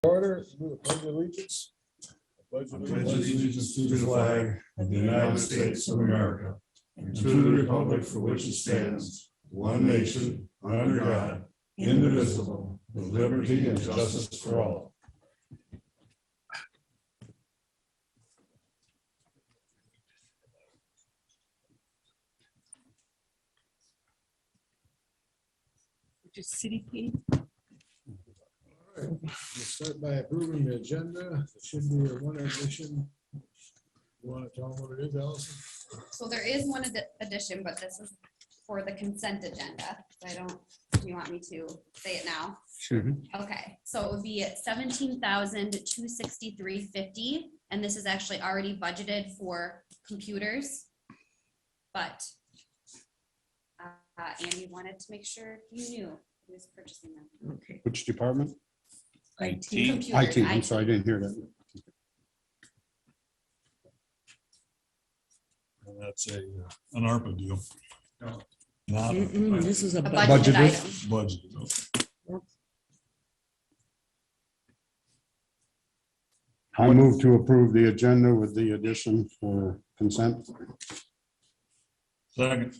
Order, do the pledge of allegiance. pledge allegiance to the flag of the United States of America and to the republic for which it stands, one nation, under God, indivisible, with liberty and justice for all. Just city page. All right, we'll start by approving the agenda. There should be a one addition. You want to tell them what it is, Allison? So there is one addition, but this is for the consent agenda. So I don't, do you want me to say it now? Sure. Okay, so it would be at 17,263.50, and this is actually already budgeted for computers. But Andy wanted to make sure you knew he was purchasing them. Okay. Which department? IT. Computers, IT, I'm sorry, I didn't hear that. And that's an ARPA deal. Not This is a A budget. budgeted Budgeted. item. budget. I move to approve the agenda with the addition for consent. Second.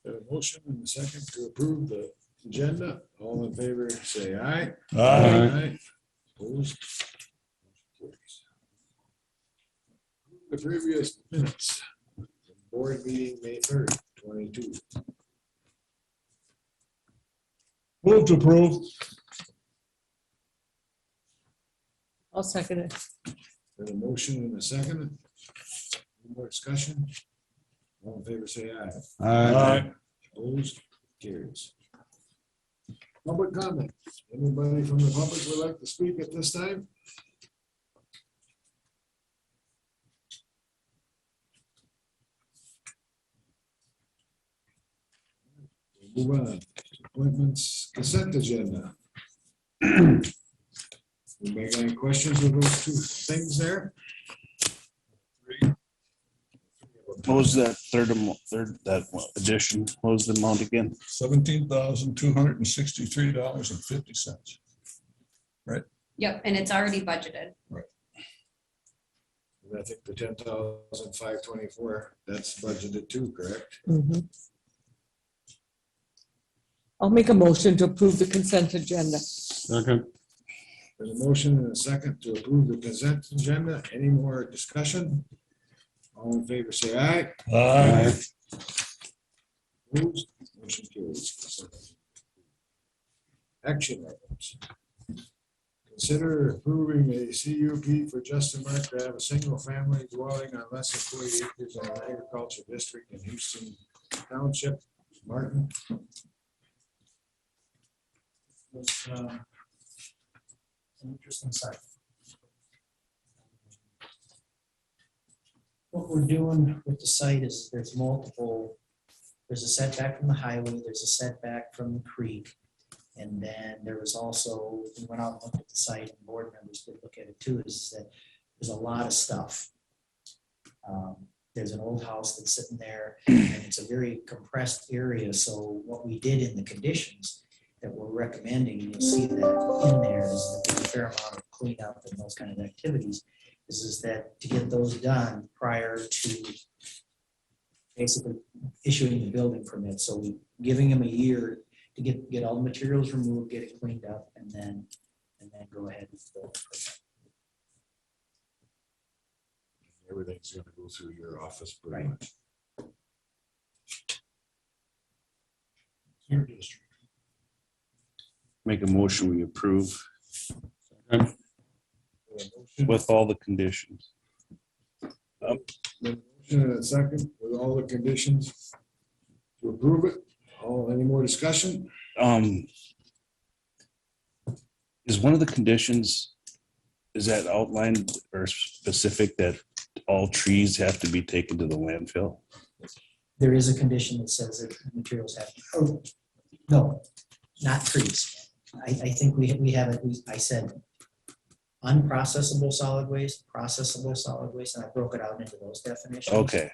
Got a motion and a second to approve the agenda. All in favor, say aye. Aye. Opposed? The previous minutes. Board meeting May 3rd, 22. Move to approve. I'll second it. Got a motion and a second. Any more discussion? All in favor, say aye. Aye. Opposed? Carries. Public comment. Anybody from the public would like to speak at this time? Move on. Appointments, consent agenda. You make any questions with those two things there? What was that third addition? What was the amount again? $17,263.50. Yep, and it's already budgeted. And I think the 10,524, that's budgeted too, correct? Mhm. I'll make a motion to approve the consent agenda. Second. There's a motion and a second to approve the consent agenda. Any more discussion? All in favor, say aye. Aye. Opposed? Motion carries. Action items. Consider approving a CUP for Justin Mark to have a single family dwelling on less than 40 acres in an agriculture district in Houston Township. Martin? Was an interesting site. What we're doing with the site is there's a setback from the highway, there's a setback from the creek. And then there was also, we went out and looked at the site, and board members did look at it too, is that there's a lot of stuff. There's an old house that's sitting there, and it's a very compressed area, so what we did in the conditions that we're recommending, you'll see that in there is that there's a fair amount of cleanup and those kind of activities, is that to get those done prior to basically issuing the building permit. So we giving them a year to get all the materials removed, get it cleaned up, and then go ahead with the building permit. Everything's gonna go through your office pretty Right. much. Your district. Make a motion, we approve Motion with all the conditions. and a second with all the conditions to approve it. Any more discussion? Is one of the conditions, is that outlined or specific that all trees have to be taken to the landfill? There is a condition that says that materials have, oh, no, not trees. I think we have it, I said unprocessable solid waste, processable solid waste, and I broke it out into those definitions. Okay,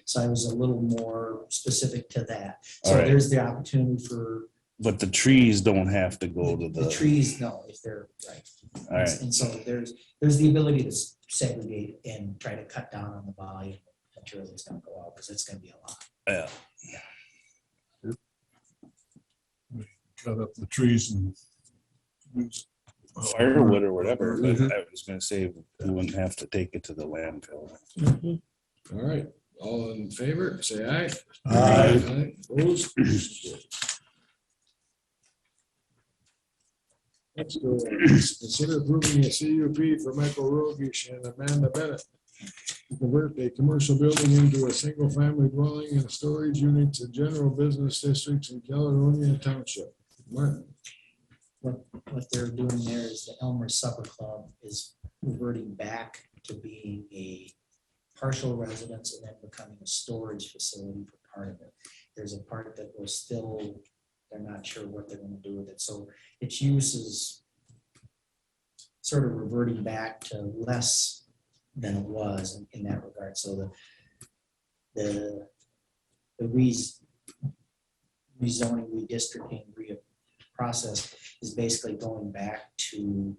So I was a little more specific to that. All So right. there's the opportunity for But the trees don't have to go to The the, trees, no, if they're, right. all right, And so there's the ability to segregate and try to cut down on the volume of material that's gonna go out, because it's gonna be a lot. yeah. Cut up the trees and. use Firewood or whatever, but Mhm. I was gonna say we wouldn't have to take it to the landfill. Mhm. All right, all in favor, say aye. Aye. Opposed? Let's go. Consider approving a CUP for Michael Rogish and Amanda Bennett to convert a commercial building into a single-family dwelling and storage units in general business districts in Caledonia Township. Martin, What they're doing there is the Elmer Supper Club is reverting back to being a partial residence and then becoming a storage facility for part of it. There's a part that was still, they're not sure what they're gonna do with it, so its use is sort of reverting back to less than it was in that regard, so the rezoning, redistricting, process is basically going back to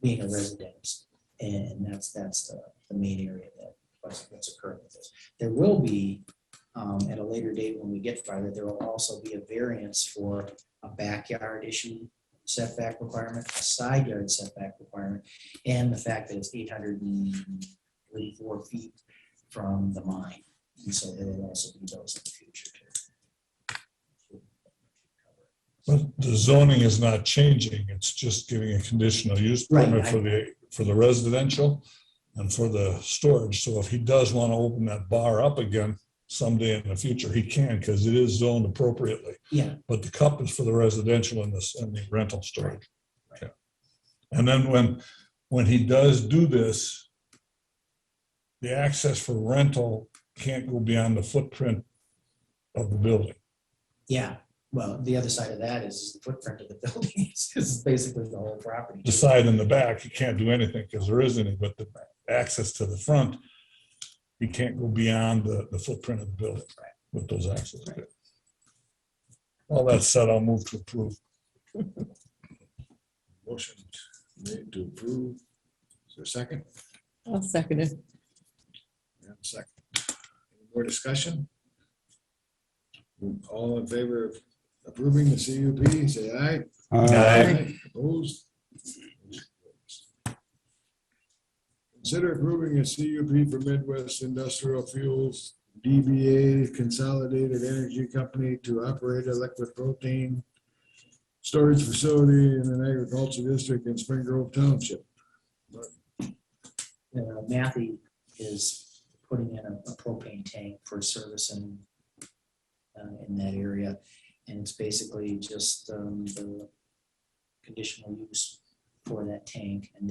being a residence. And that's the main area that's occurring with this. There will be, at a later date when we get farther, there will also be a variance for a backyard issue setback requirement, a side yard setback requirement, and the fact that it's 834 feet from the mine. And so there will also be those in the future too. But the zoning is not changing. It's just giving a conditional use Right, permit for the residential and for the storage. So if he does want to open that bar up again someday in the future, he can, because it is zoned appropriately. Yeah, But the cup is for the residential and the rental storage. Right. Yeah. And then when he does do this, the access for rental can't go beyond the footprint of the building. yeah. Well, the other side of that is the footprint of the building is basically the whole property. The side and the back, he can't do anything because there isn't any, but the access to the front, he can't go beyond the footprint of the building with those access. All that said, I'll move to approve. motion made to approve. Is there a second? I'll second it. Yeah, second. Any more discussion? All in favor of approving the CUP, say aye. Opposed? Consider approving a CUP for Midwest Industrial Fuels, DBA Consolidated Energy Company to operate a liquid propane storage facility in an agricultural district in Spring Grove Township. Matthew is putting in a propane tank for service in that area. And it's basically just the conditional use for that tank. And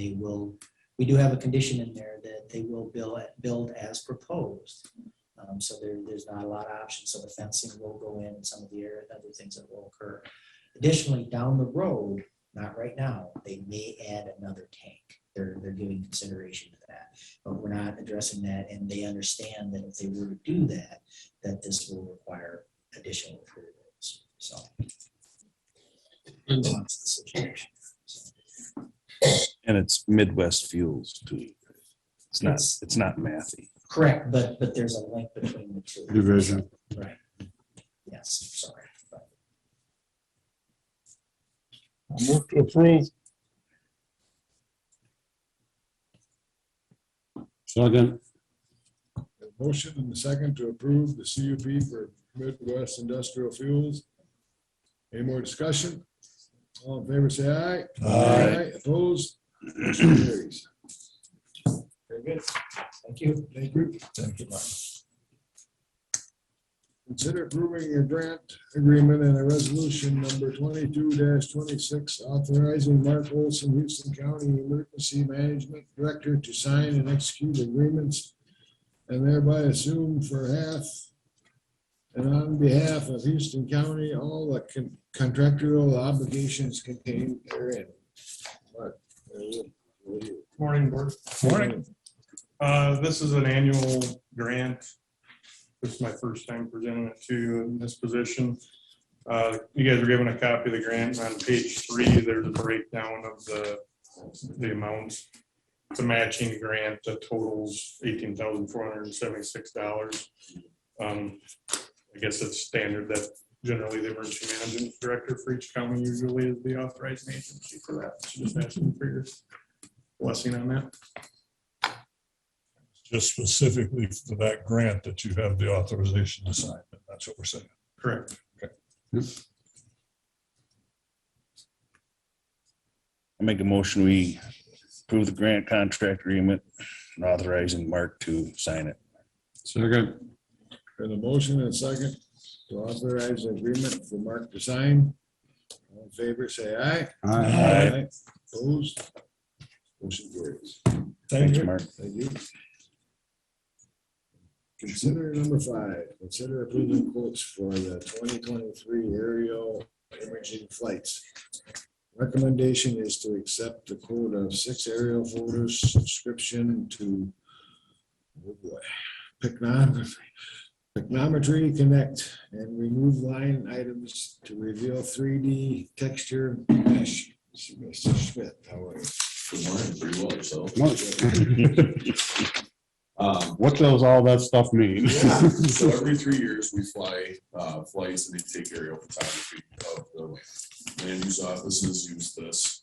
we do have a condition in there that they will build as proposed. So there's not a lot of options. So the fencing will go in and some of the other things that will occur. Additionally, down the road, not right now, they may add another tank. They're giving consideration to that, but we're not addressing that. And they understand that if they were to do that, that this will require additional approvals. So. That's the situation. And it's Midwest Fuels too. It's not Matthew. Correct, but there's a link between the two. Division. Right. Yes, sorry. I'll move to approve. Second. Motion and the second to approve the CUP for Midwest Industrial Fuels. Any more discussion? All in favor, say aye. Aye. Opposed? Motion carries. Very good. Thank you. Thank you. Thank you, Mark. Consider approving a grant agreement and a resolution number 22-26 authorizing Mark Olson, Houston County Emergency Management Director to sign and execute agreements and thereby assume for half and on behalf of Houston County, all the contractual obligations contained therein. Mark, Morning, Board. Morning. This is an annual grant. This is my first time presenting it to you in this position. You guys were given a copy of the grant. On page 3, there's a breakdown of the amounts. It's a matching grant that totals $18,476. I guess it's standard that generally the emergency management director for each county usually is the authorizing agency for that. So just asking for your blessing on that. Just specifically for that grant that you have the authorization to sign. That's what we're saying. Correct. I make a motion, we approve the grant contract agreement and authorizing Mark to sign it. Second. For the motion and second to authorize the agreement for Mark to sign. All in favor, say aye. Aye. Opposed? Motion carries. Thanks, Mark. Thank you. Consider number 5, consider approving quotes for the 2023 aerial imaging flights. Recommendation is to accept the quote of 6 aerial photos subscription to oh boy, Picnometry Connect and remove line items to reveal 3D texture mesh. Mr. Schmidt, how are you? Good morning, pretty well yourself. What does all that stuff mean? So every 3 years, we fly flights and they take aerial photography of the land use offices use this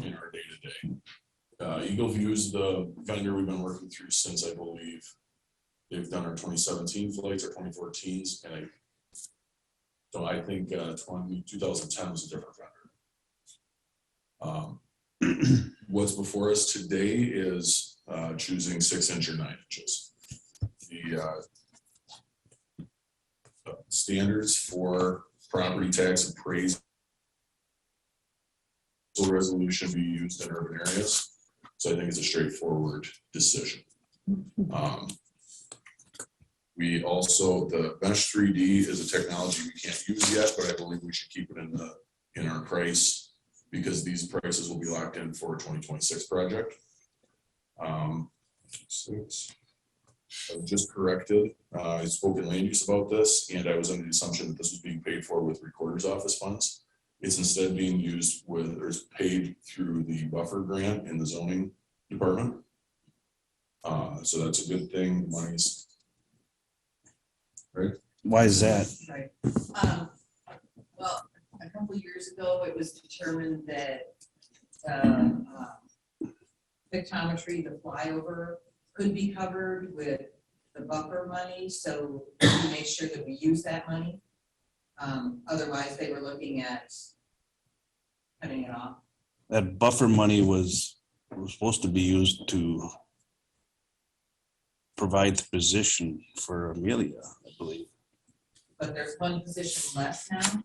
in our day-to-day. Eagle View is the vendor we've been working through since, I believe, they've done our 2017 flights or 2014s, and I think 2010 was a different vendor. What's before us today is choosing 6-inch or 9 inches. The standards for property tax appraisal resolution be used in urban areas. So I think it's a straightforward decision. We also, the Mesh 3D is a technology we can't use yet, but I believe we should keep it in our price because these prices will be locked in for a 2026 project. I was just corrected. I spoke in land use about this, and I was under the assumption that this was being paid for with recorder's office funds. It's instead being used with, or is paid through the buffer grant in the zoning department. So that's a good thing. Money's right. Why is that? Right. Well, a couple of years ago, it was determined that pictometry, the flyover, could be covered with the buffer money, so we make sure that we use that money. Otherwise, they were looking at cutting it off. That buffer money was supposed to be used to provide the position for Amelia, I believe. But there's one position less now,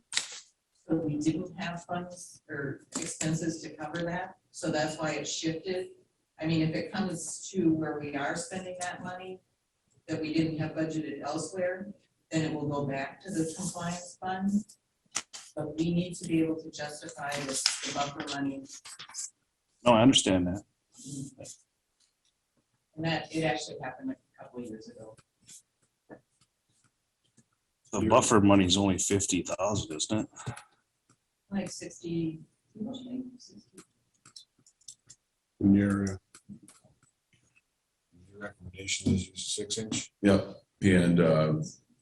so we didn't have funds or expenses to cover that, so that's why it shifted. I mean, if it comes to where we are spending that money that we didn't have budgeted elsewhere, then it will go back to the compliance fund. But we need to be able to justify the buffer money, No, I understand that. and that, it actually happened a couple of years ago. The buffer money is only 50,000, isn't it? Like 60. In the area. Your recommendation is use 6-inch. Yep, and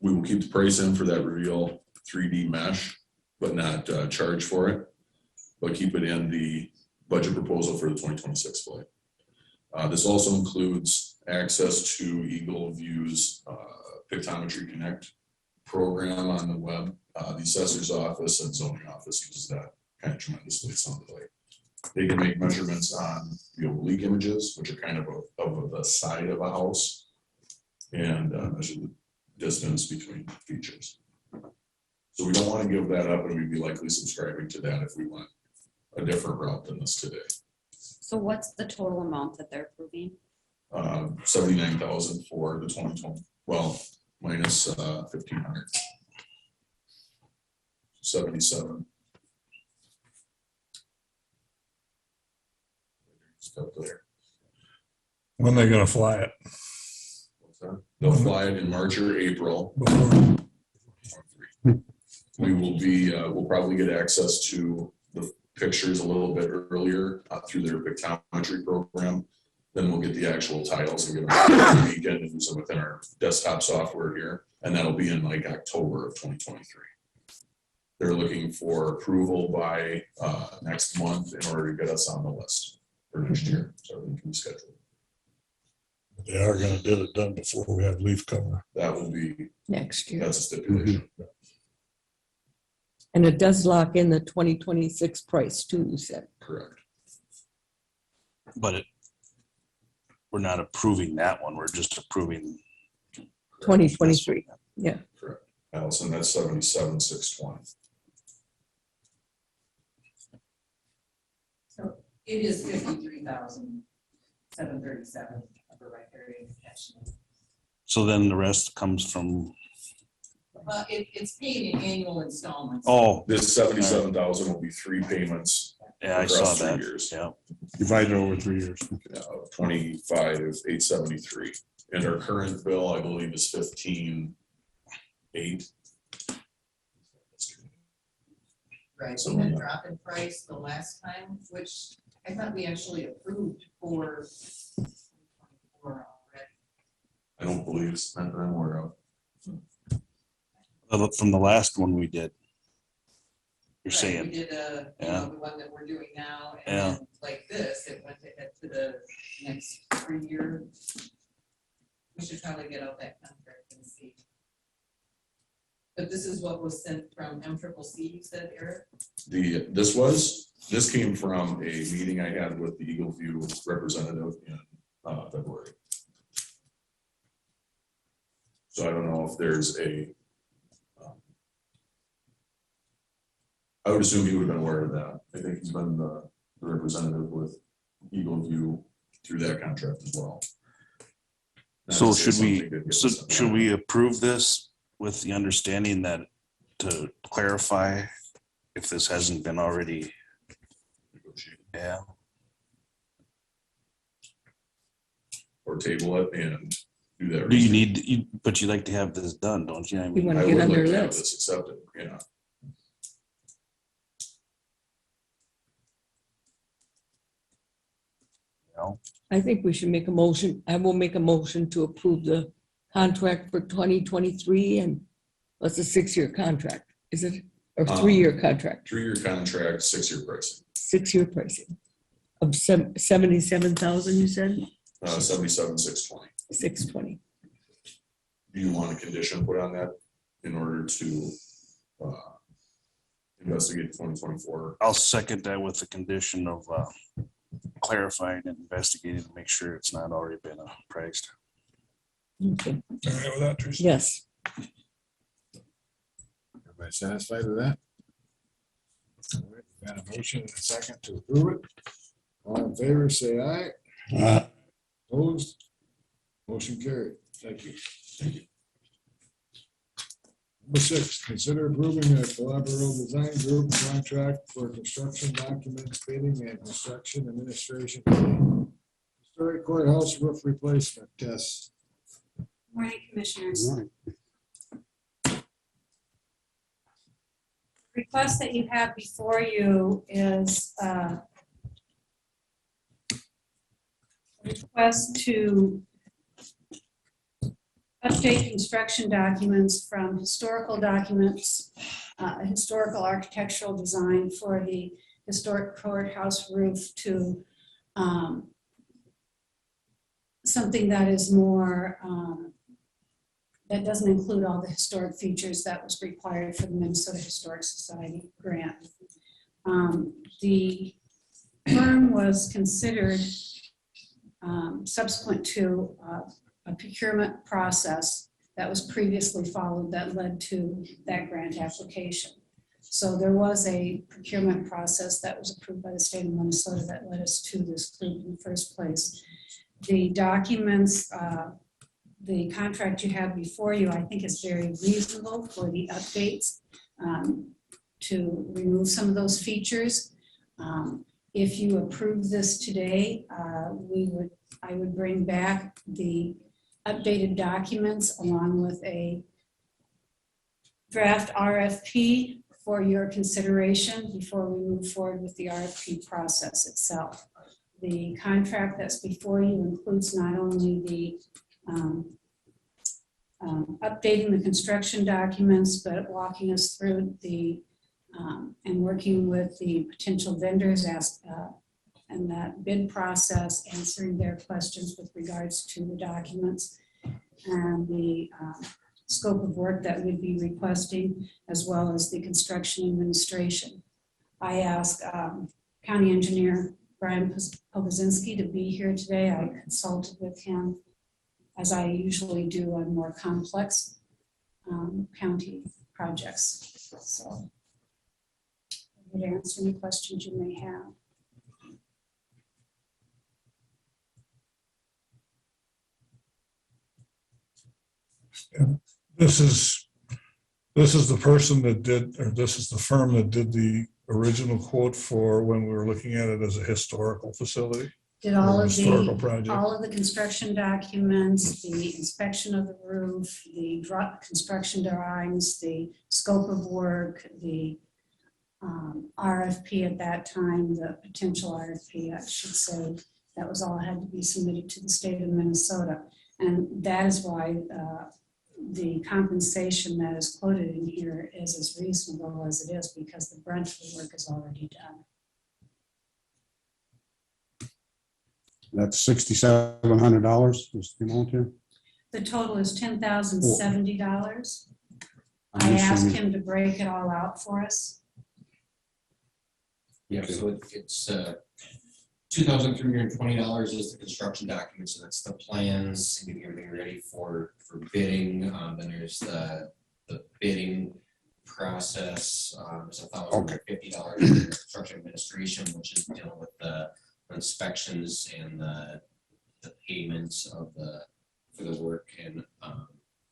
we will keep the price in for that reveal 3D mesh, but not charge for it, but keep it in the budget proposal for the 2026 flight. This also includes access to Eagle View's Pictometry Connect program on the web. The assessor's office and zoning office uses that kind of tremendously, it sounded like. They can make measurements on the oblique images, which are kind of the side of a house, and measure the distance between features. So we don't want to give that up, and we'd be likely subscribing to that if we went a different route than this today. So what's the total amount that they're approving? 79,000 for the 2020, well, minus 1,500. 77. When they gonna fly it? They'll fly it in March or April. Before- We will be, we'll probably get access to the pictures a little bit earlier through their pictometry program. Then we'll get the actual tiles and get them over the weekend and do some within our desktop software here. And that'll be in like October of 2023. They're looking for approval by next month in order to get us on the list for next year, so we can schedule. They are gonna get it done before we have leaf cover. That will be, Next year. that's a stipulation. And it does lock in the 2026 price too, you said. Correct. But we're not approving that one. We're just approving. 2023. Correct. Allison, that's 77,620. So it is 53,737 upper right area attachment. So then the rest comes from, It's paid in annual installments. oh, This 77,000 will be 3 payments, yeah, I saw across 3 that. years. Yeah. Divided over 3 years. 25,873. And our current bill, I believe, is 15,800. Right, So we had we- a drop in price the last time, which I thought we actually approved for 2024 already. I don't believe it's not that I'm aware of. From the last one we did. You're Right, saying, We did Yeah. the one that we're doing now, Yeah. and then like this, it went ahead to the next 3 year. We should probably get out that contract and see. But this is what was sent from MCCC, you said, Eric? This came from a meeting I had with the Eagle View representative in February. So I don't know if there's I would assume he would have been aware of that. I think he's been the representative with Eagle View through that contract as well. Not so to say should we, something didn't get so us- should we approve this with the understanding that to clarify if this hasn't been already, yeah, Or table it and do that. do you need, but you'd like to have this done, don't you? I You mean, want I to get would on like their to have list. this accepted, yeah. you know, I think we should make a motion. I will make a motion to approve the contract for 2023 and what's a 6-year contract, is it? Or 3-year contract, 3-year contract, 6-year pricing, 6-year pricing of 77,000, you said? 77,620. 620. Do you want a condition put on that in order to investigate 2024? I'll second that with the condition of clarifying and investigating to make sure it's not already been priced. Okay, All right with that, Teresa? yes. Everybody satisfied with that? All right, got a motion and a second to approve it. All in favor, say aye. Opposed? Motion carried. Thank you. Number 6, consider approving a collaborative design group contract for construction documents, bidding and construction administration. Historic courthouse roof replacement test. Morning, Commissioners. Request that you have before you is a request to update construction documents from historical documents, historical architectural design for the historic courthouse roof to something that is more that doesn't include all the historic features that was required for the Minnesota Historic Society grant. The firm was considered subsequent to a procurement process that was previously followed that led to that grant application. So there was a procurement process that was approved by the state of Minnesota that led us to this group in the first place. The documents, the contract you have before you, I think is very reasonable for the updates to remove some of those features. If you approve this today, I would bring back the updated documents along with a draft RFP for your consideration before we move forward with the RFP process itself. The contract that's before you includes not only the updating the construction documents, but walking us through the and working with the potential vendors and that bid process, answering their questions with regards to the documents and the scope of work that we'd be requesting, as well as the construction administration. I asked County Engineer Brian Pogozinski to be here today. I consulted with him, as I usually do on more complex county projects. So I would answer any questions you may have. This is the person that did, or this is the firm that did the original quote for when we were looking at it as a historical facility. Did all or of historical project. all of the construction documents, the inspection of the roof, the construction drawings, the scope of work, the RFP at that time, the potential RFP, I should say, that was all had to be submitted to the state of Minnesota. And that is why the compensation that is quoted in here is as reasonable as it is, because the brunt of the work is already done. That's $6,700 is the amount here. The total is $10,070. I I'm asked assuming- him to break it all out for us. Yeah, so it's $2,320 is the construction documents, so that's the plans, getting everything ready for bidding. Then there's the bidding process, there's $1,050 for the construction administration, which is dealing with the inspections and the payments of for the work and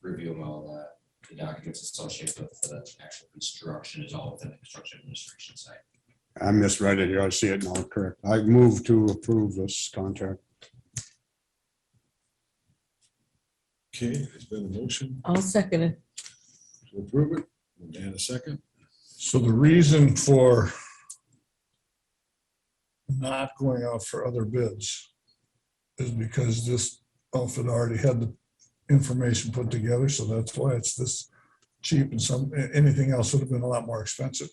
reviewing all the documents associated with the actual construction is all within the construction administration side. I misread it here. I see it now, correct. I move to approve this contract. Okay, there's been a motion I'll second it. to approve it. And a second. So the reason for not going out for other bids is because this outfit already had the information put together, so that's why it's this cheap, and anything else would have been a lot more expensive.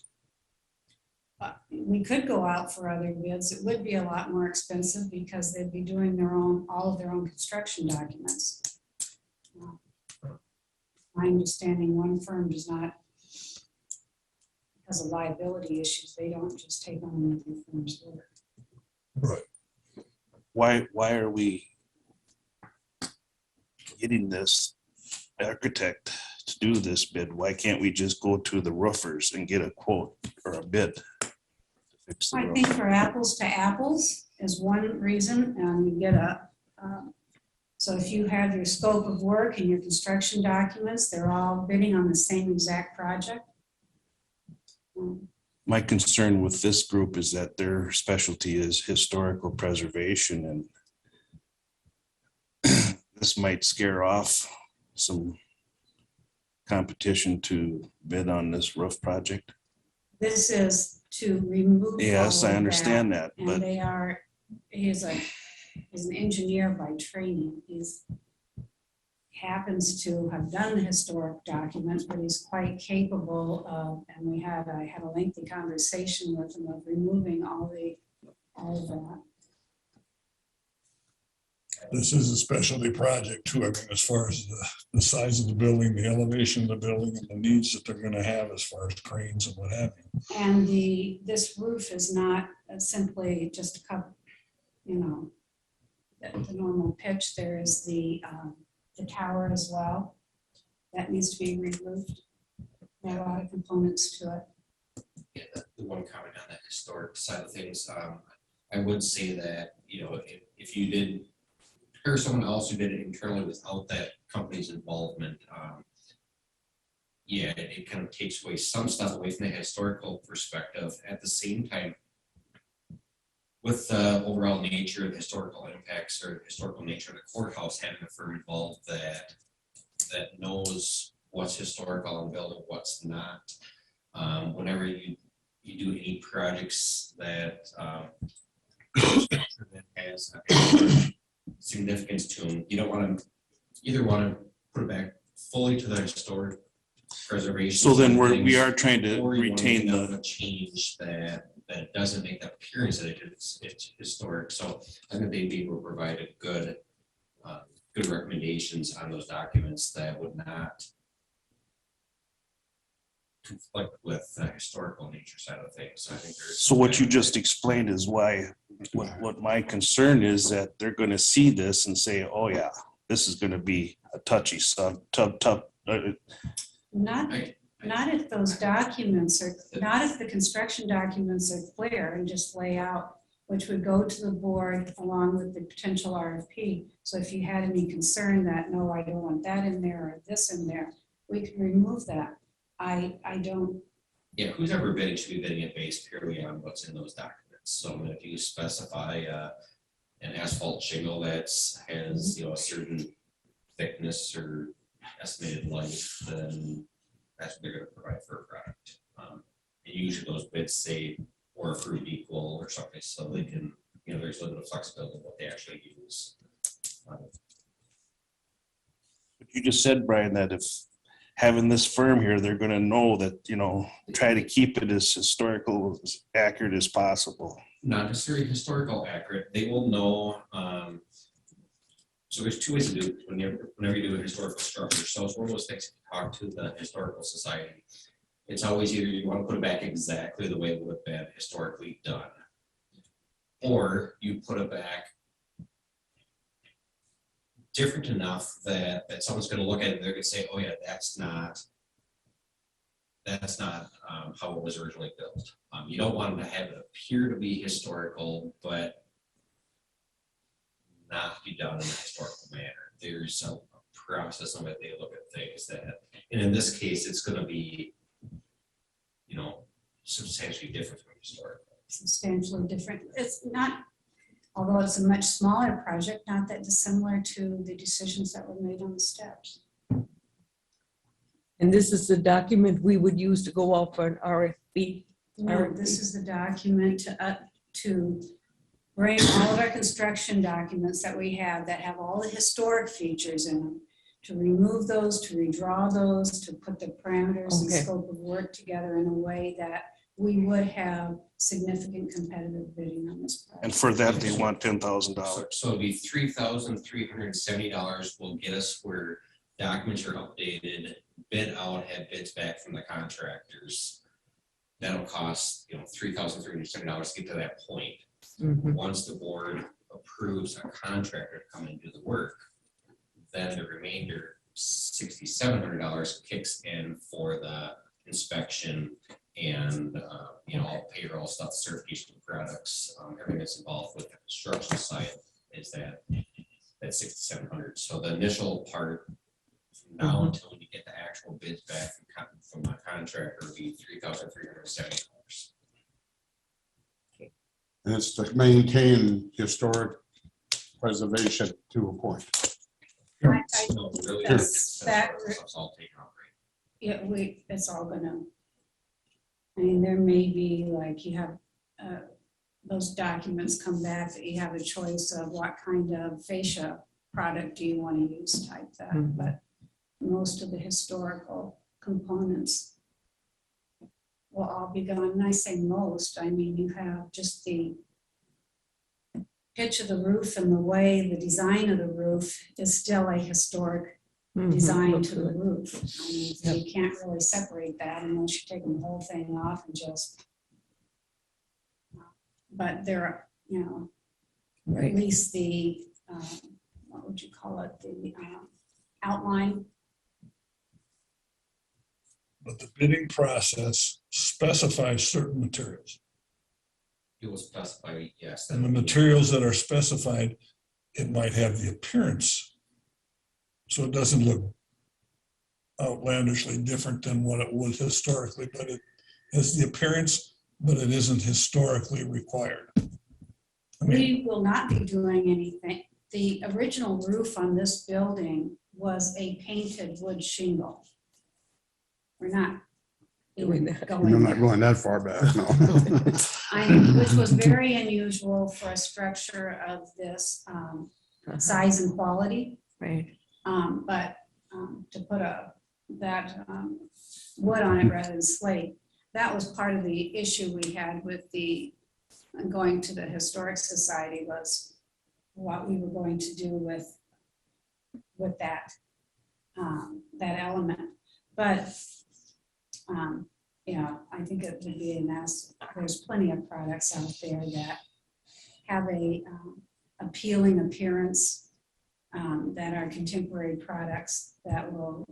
We could go out for other bids. It would be a lot more expensive because they'd be doing all of their own construction documents. My understanding, one firm does not, because of liability issues, they don't just take on another firm's work. Right. Why are we getting this architect to do this bid? Why can't we just go to the roofers and get a quote or a bid to fix the I roof? think for apples to apples is one reason, and you get so if you have your scope of work and your construction documents, they're all bidding on the same exact project. My concern with this group is that their specialty is historical preservation, and this might scare off some competition to bid on this roof project. This is to remove. Yes, all I of understand that, And but he's an engineer by training. Happens to have done the historic documents, but he's quite capable of, and I had a lengthy conversation with him of removing all of that. This is a specialty project too. I mean, as far as the size of the building, the elevation of the building, and the needs that they're gonna have as far as cranes and what have you. And this roof is not simply just a couple, the normal pitch. There is the tower as well. That needs to be re-roofed. There are a lot of components to it. Yeah, the one comment on that historic side of things, I would say that, if you did hire someone else who did it internally without that company's involvement, it kind of takes away some stuff away from the historical perspective. At the same time, with the overall nature of the historical impacts or historical nature of the courthouse, having a firm involved that knows what's historical on the building, what's not. Whenever you do any projects that that has a significance to them, you don't want to either want to put it back fully to the historic preservation. So then we things, are trying to or you wanna retain make the, a change that doesn't make that appearance that it's historic. So I think they'd be able to provide a good recommendations on those documents that would not conflict with the historical nature side of things. So I think there's. so what you just explained is why, what my concern is that they're gonna see this and say, oh yeah, this is gonna be a touchy tough. Not, I- not if those documents are, not if the construction documents are clear and just lay out, which would go to the board along with the potential RFP. So if you had any concern that, no, I don't want that in there or this in there, we could remove that. I don't, Yeah, who's ever bidding should be bidding it based purely on what's in those documents. So if you specify an asphalt shingle that's has, a certain thickness or estimated length, then that's what they're gonna provide for a product. And usually those bids say or approved equal or something, so they can, there's a little bit of flexibility in what they actually use. You just said, Brian, that if having this firm here, they're gonna know that, try to keep it as historical, as accurate as possible. Not necessarily historical accurate, they will know, so there's two ways to do it whenever you do a historical structure. So it's one of those things, if you talk to the historical society, it's always either you want to put it back exactly the way it would have been historically done, or you put it back different enough that someone's going to look at it and they're going to say, oh yeah, that's not how it was originally built. You don't want them to have it appear to be historical, but not be done in a historical manner. There's a process on it. They look at things that, and in this case, it's going to be, substantially different from historical. substantially different. It's not, although it's a much smaller project, not that dissimilar to the decisions that were made on the steps. And this is the document we would use to go out for an RFP. No, this is the document to bring all of our construction documents that we have that have all the historic features in them, to remove those, to redraw those, to put the parameters and Okay. scope of work together in a way that we would have significant competitive bidding on this project. And for that, they want $10,000. So it'll be $3,370 will get us where documents are updated, bid out, have bids back from the contractors. That'll cost, $3,370 to get to that point. Mhm. Once the board approves a contractor to come and do the work, then the remainder, $6,700 kicks in for the inspection and, all payroll stuff, certification of products, everything that's involved with the construction site is that $6,700. So the initial part, from now until you get the actual bids back from the contractor, will be $3,370. And it's to maintain historic preservation to a point. I- So really, That's- it's all taken off, right? Yeah, it's all gonna, there may be like you have, those documents come back that you have a choice of what kind of fascia product do you want to use type that, Mhm. but most of the historical components will all be gone. And I say most, you have just the pitch of the roof and the way the design of the roof is still a historic Mhm. design to the Looks good. roof. So you can't really separate that unless you're taking the whole thing off and just. But there are, at Right. least the, what would you call it, the outline. But the bidding process specifies certain materials. It will specify, yes. And the materials that are specified, it might have the appearance. So it doesn't look outlandishly different than what it was historically, but it has the appearance, but it isn't historically required. I mean, We will not be doing anything. The original roof on this building was a painted wood shingle. We're not Doing that. going I'm not there. going that far back, no. Which was very unusual for a structure of this size and quality. Right, But to put wood on it rather than slate, that was part of the issue we had with the going to the Historic Society, was what we were going to do with that element. But I think it would be a mess. There's plenty of products out there that have a appealing appearance, that are contemporary products that will,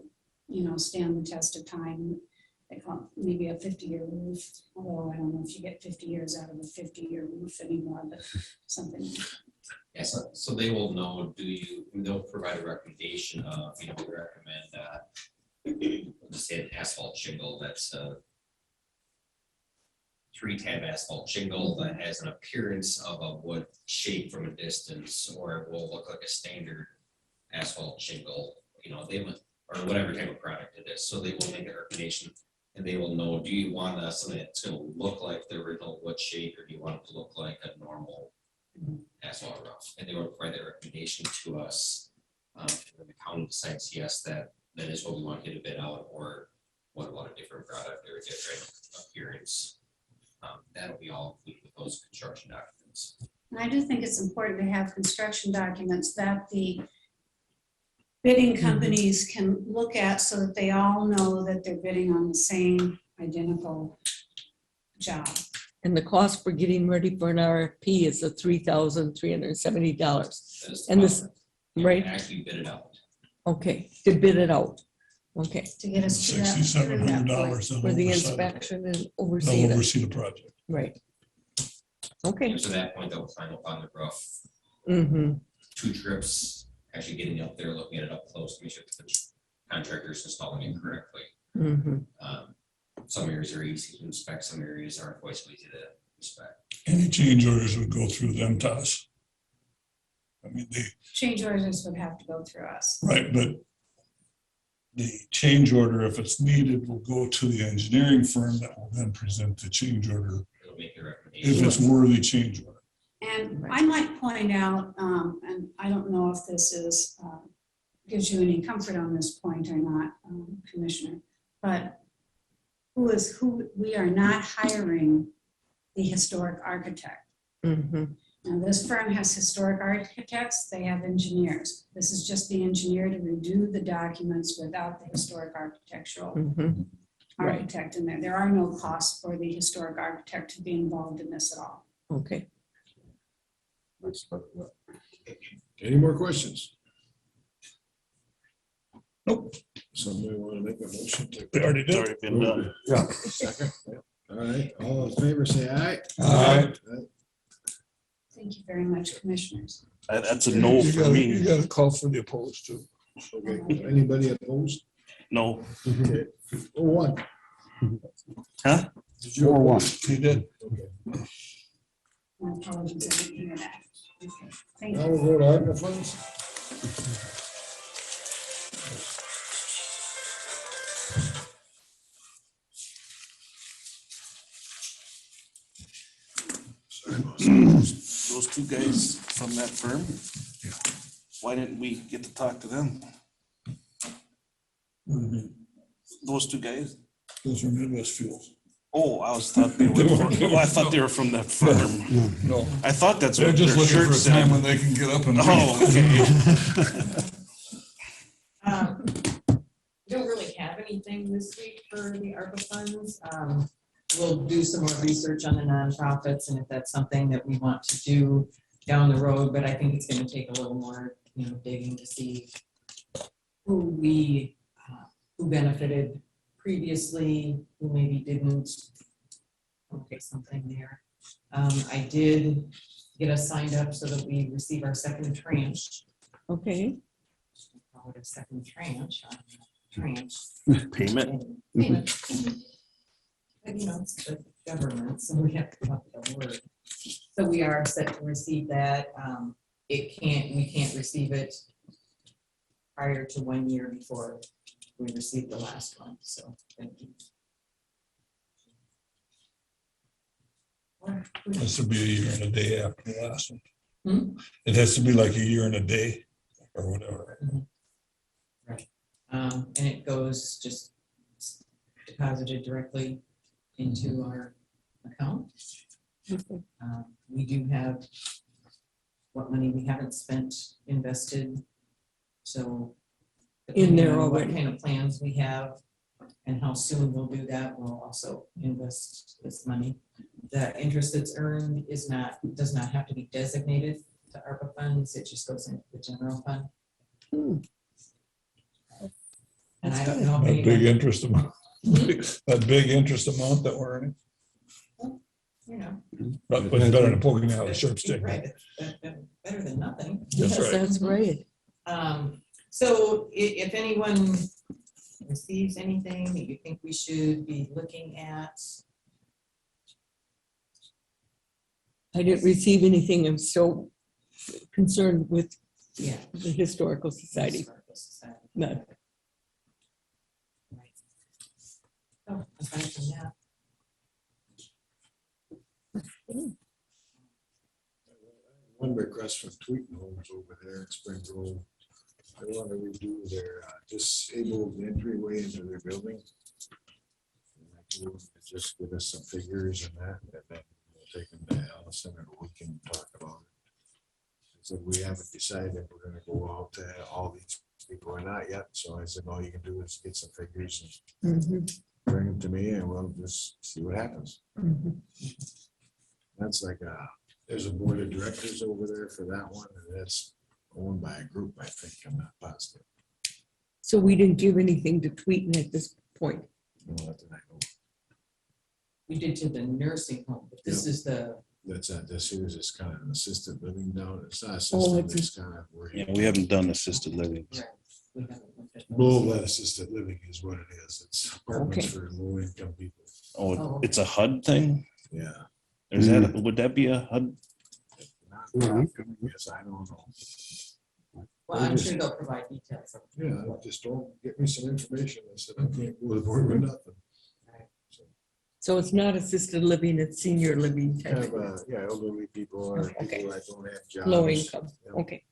stand the test of time. They call it maybe a 50-year roof, although I don't know if you get 50 years out of a 50-year roof anymore, but something. Yeah, so they will know, they'll provide a recommendation of, we recommend, we'll just say an asphalt shingle that's 3-tab asphalt shingle that has an appearance of a wood shape from a distance, or it will look like a standard asphalt shingle, they would, or whatever type of product it is. So they will make a recommendation and they will know, do you want something that's gonna look like the original wood shape, or do you want it to look like a normal asphalt rough? And they will provide that recommendation to us. And then the county decides, yes, that is what we want to get a bid out, or what about a different product or a different appearance. That'll be all included with those construction documents. And I do think it's important to have construction documents that the bidding companies can look at, so that they all know that they're bidding on the same identical job. and the cost for getting ready for an RFP is the $3,370. That is the And this, problem. You right, Actually bid it out. okay, to bid it out, okay, To get us to that. $6,700. for the inspection and overseeing They'll it, oversee the project. right. Okay. And so at that point, they'll climb up on the roof, Mm-hmm, 2 trips, actually getting up there, looking at it up close to make sure that the contractor's installing it correctly. mm-hmm, Some areas are easy to inspect, some areas aren't quite so easy to inspect. Any change orders would go through them to us. I mean, Change orders would have to go through us. right, but the change order, if it's needed, will go to the engineering firm that will then present the change order It'll make a if recommendation. it's worthy change order. And I might point out, and I don't know if this gives you any comfort on this point or not, Commissioner, but who we are not hiring the historic architect. mm-hmm, Now, this firm has historic architects, they have engineers. This is just the engineer to redo the documents without the historic architectural mm-hmm, right, architect in there. There are no costs for the historic architect to be involved in this at all. okay. Any more questions? Nope. Somebody want to make a motion to? They already It's did. already been done. Second, yeah. All right, all in favor, say aye. Aye. Thank you very much, commissioners. That's a no You for gotta- me. You gotta call for the opposed too. Okay, anybody opposed? No. Okay. Oh, one. Huh? Did you? 4-1. He did. Okay. My apologies, I didn't hear that. Okay, thank Now you. we'll go to ARPA funds. Those 2 guys from that firm? Why didn't we get to talk to them? Those 2 guys? Those are Midwest Fuels. Oh, I thought they were from that firm. No, I thought that's they're what just their looking shirt for a time said. when they can get up and. Oh, okay. We don't really have anything this week for the ARPA funds. We'll do some more research on the nonprofits, and if that's something that we want to do down the road, but I think it's gonna take a little more, digging to see who benefited previously, who maybe didn't. Okay, something there. I did get us signed up so that we receive our second tranche. Okay, Call it a second tranche. Tranche. Payment. Payment. But, it's the government, so we have to come up with a word. So we are set to receive that. We can't receive it prior to 1 year before we received the last one, so thank you. This would be a year and a day after the last one. Hmm? It has to be like a year and a day or whatever. And it goes just deposited directly into our account. We do have what money we haven't spent invested, so. In there depending on already. What kind of plans we have and how soon we'll do that, we'll also invest this money. The interest that's earned does not have to be designated to ARPA funds, it just goes into the general fund. And I don't know. if That big anyone- interest amount, that big interest amount that we're earning. You know. But it's better than poking out a sharp stick. Right, better than nothing. That's Yes, right. that's right. So if anyone receives anything that you think we should be looking at, I didn't receive anything. I'm so concerned with yeah. the Historical Society. Historical Society. No. Right. So aside from that, One request from Tweeten Homes over there in Spring Grove. They want to redo their disabled entryway into their building. And I told them to just give us some figures and that, and then we'll take them to Allison and we can talk about it. I said, we haven't decided if we're gonna go out to all these people or not yet, so I said, all you can do is get some figures and Mhm, bring them to me and we'll just see what happens. mhm. That's like there's a board of directors over there for that one, and that's owned by a group, I think, I'm not positive. So we didn't give anything to Tweeten at this point. No, that I know. we did to the nursing home, but this is the, That's this here is just kind of an assisted living down, it's not Oh, assisted, it's it's kind of where Yeah, you. we haven't done assisted living. we haven't looked at those. Bull assisted living is what it is, it's apartments Okay. for low income people, Oh, it's a HUD thing? yeah. Is that, would that be a HUD? Not Yeah. low income, yes, I don't know. Well, I'm sure they'll provide details. of- Yeah, just don't get me some information, I said, I can't go to the board with nothing. So, So it's not assisted living, it's senior living kind type, of, yeah, elderly people or Okay. people that don't have jobs. low income. Yeah. Okay.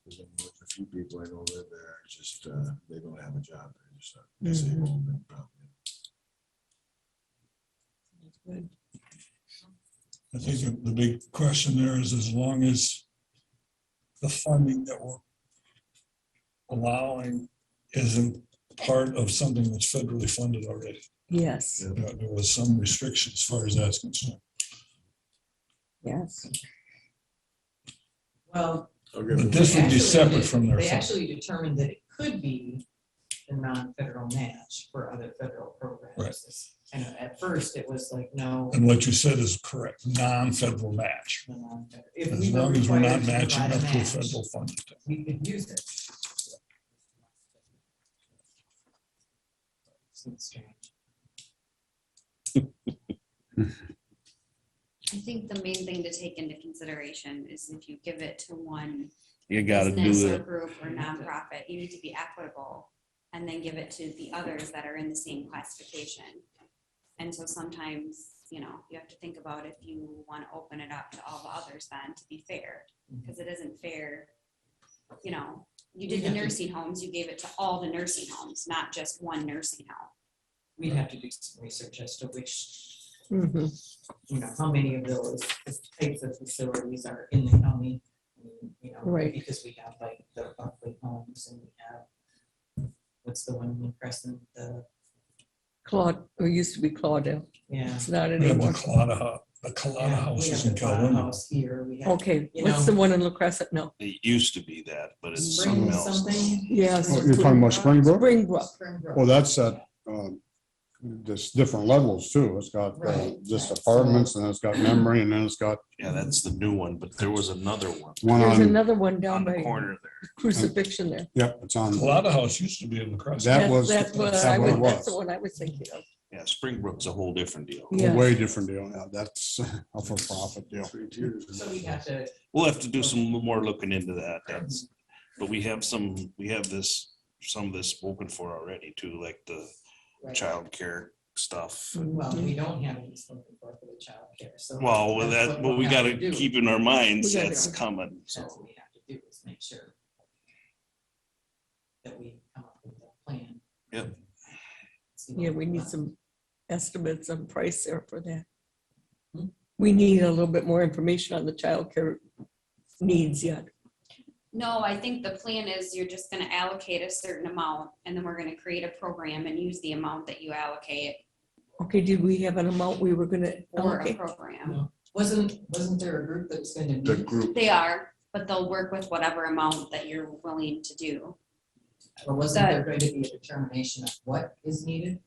There's a few people I know live there, it's just, they don't have a job, they're just Mhm. disabled and probably. Good. I think the big question there is as long as the funding that we're allowing isn't part of something that's federally funded already. Yes, There was some restriction as far as that's concerned. yes. Well, I'll give But them- this would be actually separate did- from their They fund. actually determined that it could be the non-federal match for other federal programs. And at first it was like, no. And what you said is correct, non-federal match. the non-federal. If As we were long as we're not required to matching provide up a to a match, federal fund. we could use it. Seems strange. I think the main thing to take into consideration is if you give it to one You gotta do business or it. group or nonprofit, you need to be equitable and then give it to the others that are in the same classification. And so sometimes, you have to think about if you want to open it up to all the others then to be fair, because it isn't fair. You did the nursing homes, you gave it to all the nursing homes, not just one nursing home. We'd have to do some research as to which, Mhm. how many of those types of facilities are in the county. Right. Because we have like the Buckley homes and we have, what's the one in Crescent, Claude, or used to be Claudel. yeah. It's not We have the anymore. Colada Yeah, House we is have in the Cloud Calhoun. House here, we have. Okay, You what's know- the one in La Crescent? No, It used to be that, but it's Spring something else. something. yes. Oh, you're talking about Springbrook? Springbrook. Springbrook. Well, that's at, just different levels too. It's got Right, just right. apartments and it's got memory and then it's got Yeah, that's the new one, but there was another one one There's on, another one down on the by corner there. Crucifixion there. yep, it's on. Colada House used to be in La Crescent. That was, That's what that's I what it was, that's the was. one I was thinking of. Yeah, Springbrook's a whole different deal. Yeah. Way different deal. Yeah, that's a for profit deal. 3 tiers. So we have to, We'll have to do some more looking into that. That's, But we have some of this spoken for already too, like the Right. childcare stuff. Well, we don't have any spoken for the childcare, so. Well, with that's that, what but we'll we have gotta to do. keep in our minds We gotta- that's coming, That's so. what we have to do, is make sure that we come up with a plan. Yep. See what Yeah, we need want. some estimates on price there for that. Hmm? We need a little bit more information on the childcare needs yet. No, I think the plan is you're just gonna allocate a certain amount, and then we're gonna create a program and use the amount that you allocate Okay, did we have an amount we were gonna for a allocate? program. Wasn't there a group that was gonna The meet, group, They are, but they'll work with whatever amount that you're willing to do. or wasn't there going to be a determination of what is needed?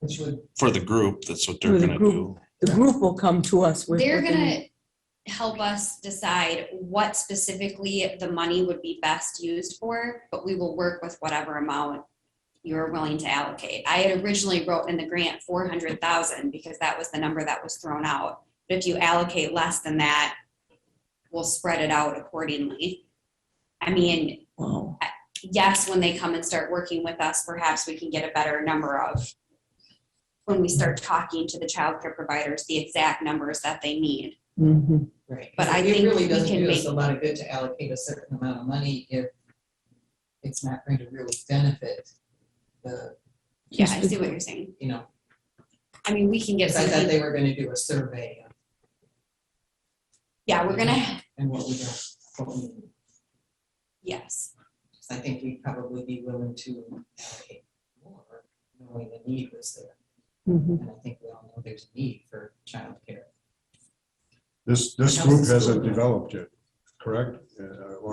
Which would, For the group, that's what they're For the gonna group. do. The group will come to us with. They're what they need. gonna help us decide what specifically the money would be best used for, but we will work with whatever amount you're willing to allocate. I had originally wrote in the grant 400,000 because that was the number that was thrown out. But if you allocate less than that, we'll spread it out accordingly. I mean, Wow. yes, when they come and start working with us, perhaps we can get a better number of, when we start talking to the childcare providers, the exact numbers that they need. Mhm. right. But I It think really we doesn't can do us make- a lot of good to allocate a certain amount of money if it's not going to really benefit the, Yeah, I see what you're saying. you know, I mean, we can get because I thought something, they were gonna do a survey of yeah, we're gonna, and what we don't, what we need. yes. I think we'd probably be willing to allocate more, knowing the need was there. Mhm. And I think we all know there's a need for childcare. this How's group the hasn't school? developed yet, correct?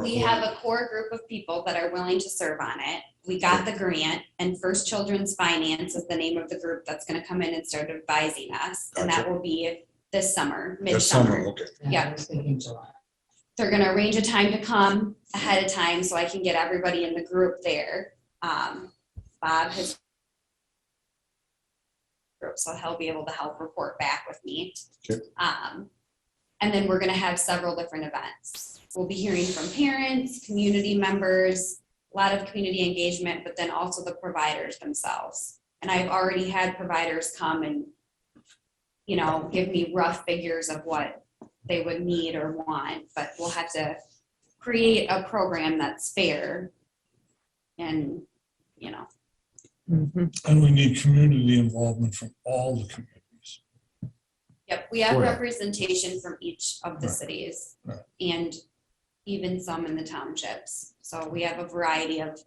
We have a core group of people that are willing to serve on it. We got the grant, and First Children's Finance is the name of the group that's gonna come in and start advising us. And that Gotcha. will be this summer, This summer, midsummer. okay. And Yeah. I was thinking July. They're gonna arrange a time to come ahead of time so I can get everybody in the group there. Bob has group, so he'll be able to help report back with me. Okay. And then we're gonna have several different events. We'll be hearing from parents, community members, a lot of community engagement, but then also the providers themselves. And I've already had providers come and, you know, give me rough figures of what they would need or want, but we'll have to create a program that's fair and, you know, Mhm. And we need community involvement from all the communities. yep, we have Oh, yeah. representation from each of the Right. cities Right. and even some in the townships. So we have a variety of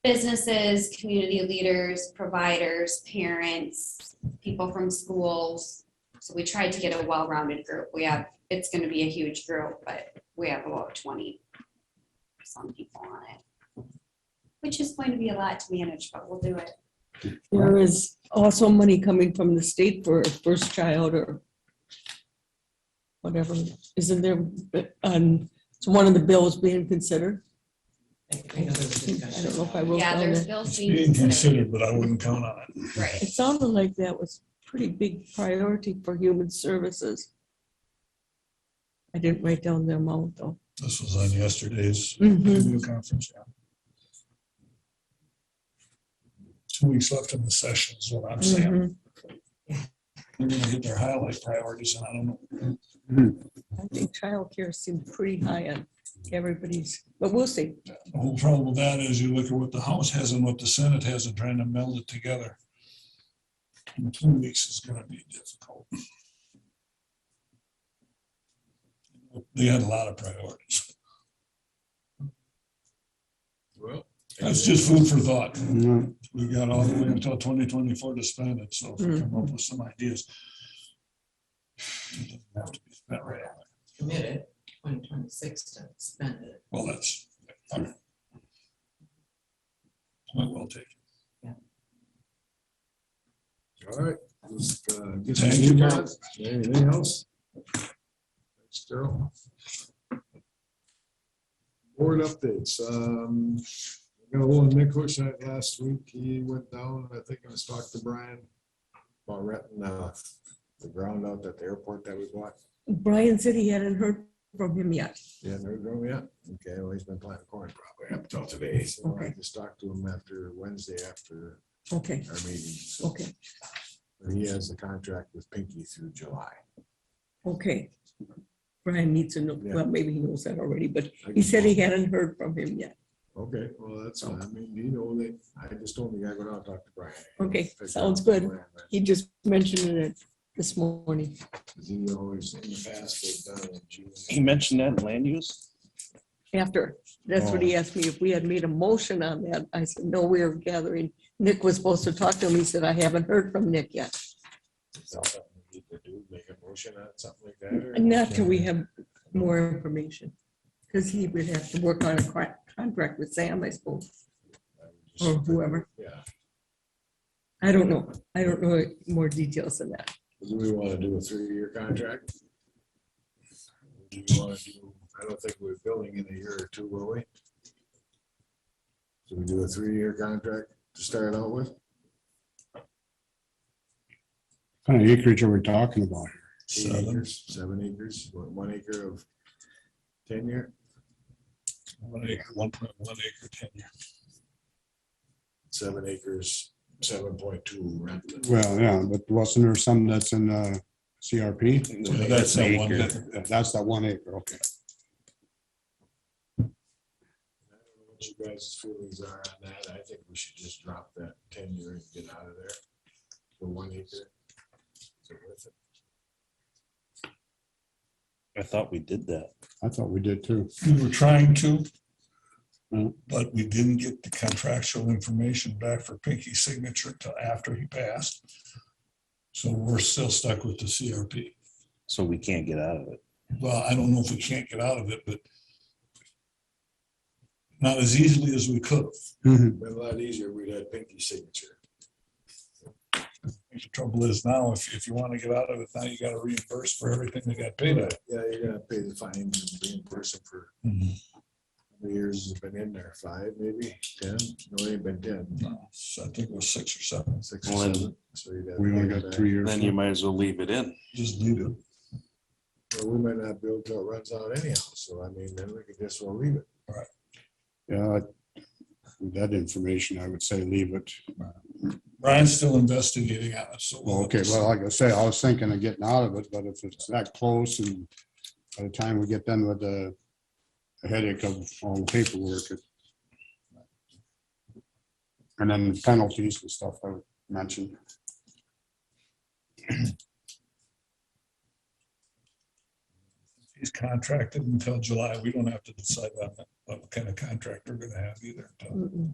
businesses, community leaders, providers, parents, people from schools. So we tried to get a well-rounded group. We have, it's gonna be a huge group, but we have about 20 some people on it, which is going to be a lot to manage, but we'll do it. There is also money coming from the state for a first child or whatever. Isn't there, it's one of the bills being considered? I know there was I discussion don't know if I about it. wrote Yeah, down there's that. bills It's being being considered. considered, but I wouldn't count on it. Right. It sounded like that was pretty big priority for human services. I didn't write down the amount though. This was on yesterday's Mhm. video conference. Yeah. 2 weeks left in the session is what I'm saying. Mhm. They're gonna hit their highlight priorities, and I don't know. I think childcare seemed pretty high on everybody's, but we'll see. The whole problem with that is you look at what the House has and what the Senate has and trying to meld it together. In 2 weeks is gonna be difficult. They had a lot of priorities. Well. That's just food for thought. We got all the way until 2024 to spend it, so if we come up with some ideas. It doesn't have to be spent right away. Committed 2026 to spend it. Well, that's. Point well taken. All right. Just, get Thank some you, emails. Anything else? Thanks, Daryl. Board updates. Got a little Nick Hushak last week. He went down, I think, and talked to Brian about renting the ground out at the airport that we bought. Brian said he hadn't heard from him yet. Yeah, they're going yet. Okay, well, he's been planting corn probably up till today. So I Okay. just talked to him after Wednesday after Okay, our meeting. So okay, he has a contract with Pinky through July. okay. Brian needs to know, Yeah. well, maybe he knows that already, but I he can said he call him. hadn't heard from him yet. Okay, well, that's fine. I mean, you know, that I just told the guy, go down and talk to Brian. Okay, Figure sounds out the good. plan, but He just mentioned it this morning. He always, in the past, they've done it in June. He mentioned that in land use. After, that's what he asked me, if we had made a motion on that. I said, no, we were gathering. Nick was supposed to talk to him. He said, I haven't heard from Nick yet. Is that something we need to do, make a motion on something like that? or- And not till we have more information. Because he would have to work on a contract with Sam, I suppose, or whoever. Yeah. I don't know. I don't know more details than that. Do we want to do a 3-year contract? Do you want to do, I don't think we're building in a year or two, will we? So we do a 3-year contract to start out with? Kind of acreage are we talking about here? 8 acres, 7 acres, 1 acre of tenure? 1 acre, 1.1 acre tenure. 7 acres, 7.2 rented. Well, yeah, but wasn't there some that's in CRP? Yeah, that's that one Acre. acre. That's that 1 acre, okay. I don't know what you guys' feelings are on that. I think we should just drop that tenure and get out of there for 1 acre. Is it worth it? I thought we did that. I thought we did too. We were trying to, Hmm. but we didn't get the contractual information back for Pinky's signature until after he passed. So we're still stuck with the CRP. So we can't get out of it. Well, I don't know if we can't get out of it, but not as easily as we could have. Mhm. Been a lot easier. We'd had Pinky's signature. The trouble is now, if you want to get out of it, now you got to reimburse for everything they got paid out. Yeah, you're gonna pay the fines and reimburse them for how many years has it been in there? 5, maybe 10? No, it ain't been 10. So I think it was 6 or 7. 6 Well, or then- 7. So you'd have to We only pay it got back. 3 years. Then you might as well leave it in. Just leave it. Well, we might not build till it runs out anyhow. So I mean, then we could just well leave it. Yeah, that information, I would say leave it. Brian's still investigating on it, so. Well, okay, well, like I say, I was thinking of getting out of it, but if it's that close and by the time we get done with the headache of all the paperwork. And then penalties and stuff I mentioned. He's contracted until July. We don't have to decide on what kind of contract we're gonna have either. until-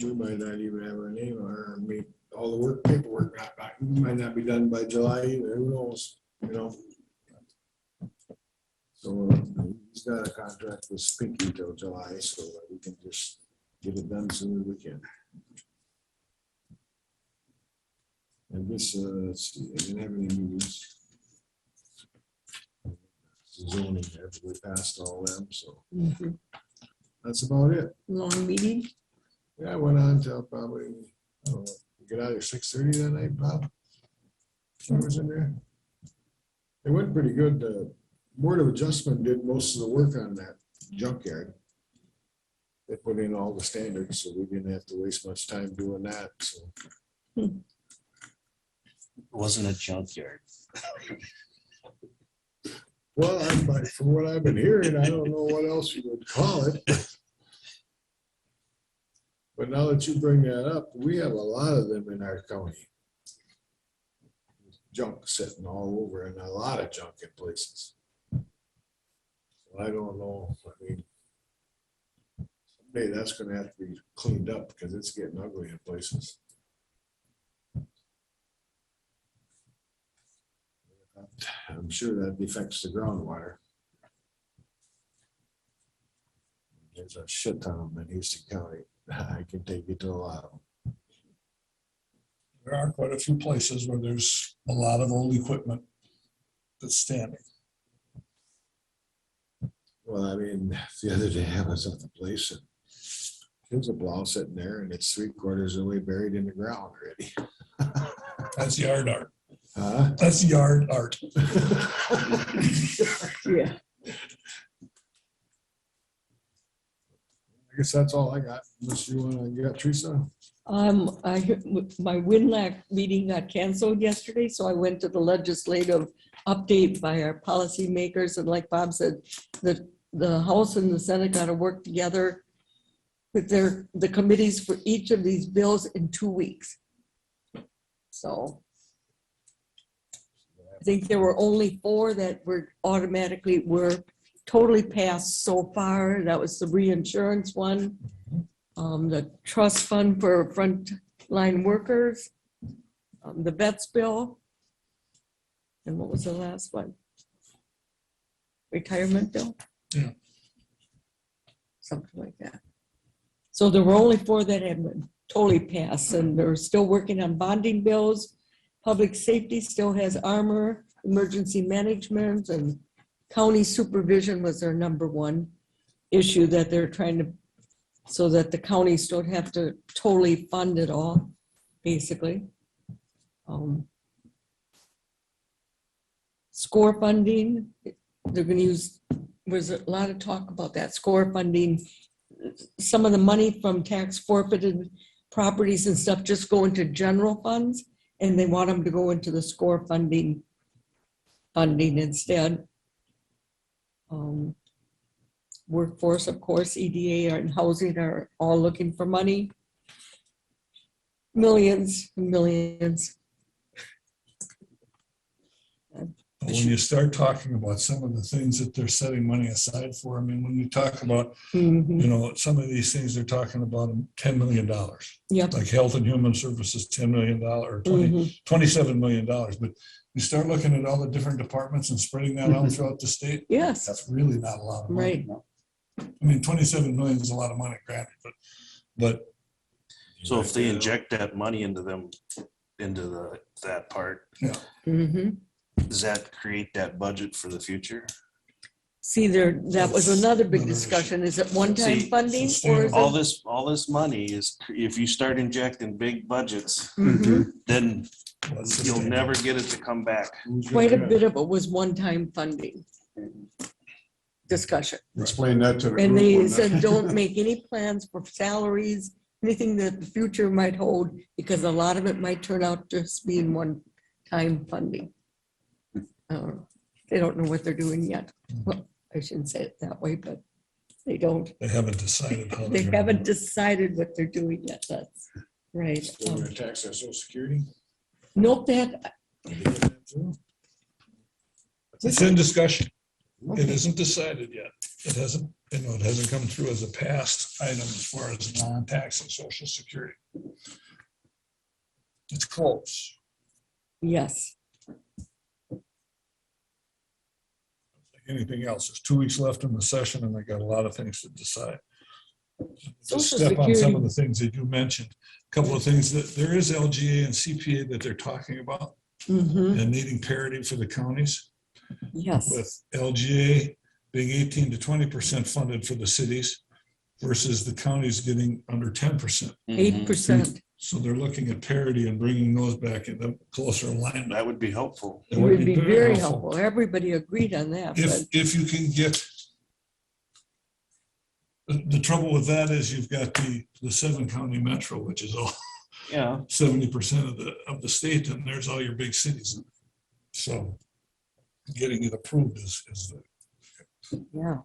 We might not even have our name on it. I mean, all the work, paperwork, might not be done by July either. Who knows, you know? So he's got a contract with Pinky till July, so that we can just get it done as soon as we can. And this, let's see, I didn't have any meetings. Zoning, we passed all them, so Mhm. that's about it. Long meeting? Yeah, I went on till probably, I don't know, get out of here 6:30 that night, Bob. I was in there. It went pretty good. The Board of Adjustment did most of the work on that junkyard. They put in all the standards, so we didn't have to waste much time doing that, so. It wasn't a junkyard. Well, from what I've been hearing, I don't know what else you would call it. But now that you bring that up, we have a lot of them in our county. Junk sitting all over and a lot of junk in places. So I don't know, I mean, someday that's gonna have to be cleaned up because it's getting ugly in places. I'm sure that affects the groundwater. There's a shit ton of them in Houston County. I can take you to a lot of them. There are quite a few places where there's a lot of old equipment that's standing. Well, I mean, the other day I was at the place and there's a plow sitting there and it's 3/4 of the way buried in the ground already. That's yard art. That's yard art. Yeah. I guess that's all I got, unless you wanna, you got Teresa? My Winlac meeting got canceled yesterday, so I went to the legislative update by our policymakers, and like Bob said, the House and the Senate gotta work together with the committees for each of these bills in 2 weeks. So I think there were only 4 that were totally passed so far. That was the reinsurance one, the trust fund for frontline workers, the vets bill. And what was the last one? Retirement bill? Yeah. Something like that. So there were only 4 that had been totally passed, and they're still working on bonding bills. Public safety still has armor, emergency management, and county supervision was their #1 issue that they're trying to, so that the counties don't have to totally fund it all, basically. Score funding, they're gonna use, there's a lot of talk about that, score funding. Some of the money from tax forfeited properties and stuff just go into general funds, and they want them to go into the score funding instead. Workforce, of course, EDA and housing are all looking for money. Millions and millions. When you start talking about some of the things that they're setting money aside for, I mean, when you talk about, Mhm. you know, some of these things, they're talking about $10 million. Yep. Like Health and Human Services, $10 million, or Mhm. $27 million. But you start looking at all the different departments and spreading that out throughout the state, Yes, that's really not a lot of money. right. I mean, 27 million is a lot of money, granted, but So if they inject that money into that part, Mhm. does that create that budget for the future? See, that was another big Another issue. discussion. Is it one-time See, funding or is sustainable. it? All this money is, if you start injecting big budgets, Mhm. then that's you'll sustainable. never get it to come back. Quite a bit of it was one-time funding discussion. Explain that to the And group. they when said, they- don't make any plans for salaries, anything that the future might hold, because a lot of it might turn out just being one-time funding. They don't know what they're doing yet. Well, I shouldn't say it that way, but they don't. They haven't decided how. They they're gonna haven't do it. decided what they're doing yet. That's right. They're gonna tax our social security. Note that. Are they doing that too? It's in discussion. It Okay. isn't decided yet. It hasn't, you know, it hasn't come through as a passed item as far as non-taxing social security. It's close. Yes. Like anything else, there's 2 weeks left in the session and they got a lot of things to decide. Just Social step on some Security. of the things that you mentioned. A couple of things that there is LGA and CPA that they're talking about Mhm. and needing parity for the counties, Yes. with LGA being 18 to 20% funded for the cities versus the counties getting under 10%. 8%. So they're looking at parity and bringing those back in the closer alignment. That would be helpful. It would be very helpful. Everybody agreed on that, but If you can get, the trouble with that is you've got the 7-county metro, which is all Yeah. 70% of the state, and there's all your big cities. in it. So getting it approved is yeah.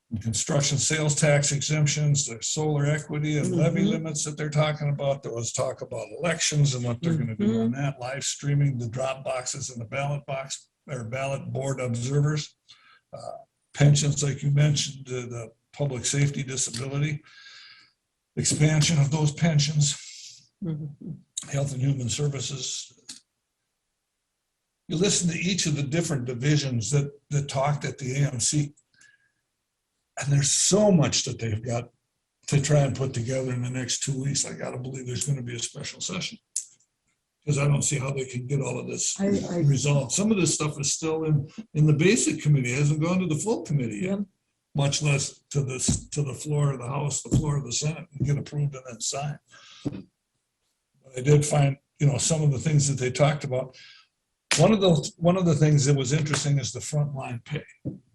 the construction sales tax exemptions, the solar equity and levy Mhm. limits that they're talking about. There was talk about elections and what they're gonna do on that, live streaming, the drop boxes and the ballot box or ballot board observers. Pensions, like you mentioned, the public safety disability, expansion of those pensions. Mhm. Health and Human Services. You listen to each of the different divisions that talked at the AMC. And there's so much that they've got to try and put together in the next 2 weeks. I gotta believe there's gonna be a special session. Because I don't see how they can get all of this I- resolved. Some of this stuff is still in the basic committee, it hasn't gone to the full committee yet. Yep. Much less to the floor of the House, the floor of the Senate, and get approved and then signed. I did find you know, some of the things that they talked about. One of the things that was interesting is the frontline pay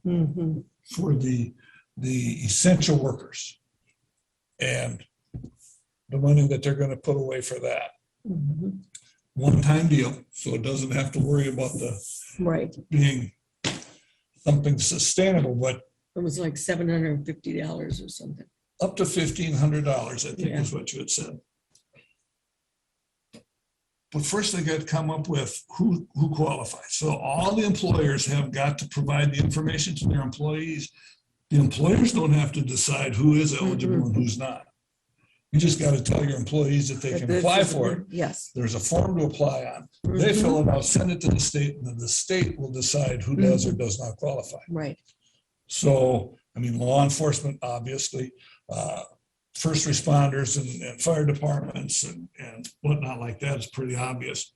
Mhm. for the essential workers. And the money that they're gonna put away for that. Mhm. One-time deal, so it doesn't have to worry about the Right. being something sustainable, but It was like $750 or something. up to $1,500, I think Yeah. is what you had said. But first they got to come up with who qualifies. So all the employers have got to provide the information to their employees. The employers don't have to decide who is eligible and who's not. You just got to tell your employees that they But can this apply is- for it. Yes. There's a form to apply on. They fill it out, send it to the state, and then the state will decide who does or does not qualify. Right. So, I mean, law enforcement, obviously, first responders and fire departments and whatnot like that is pretty obvious.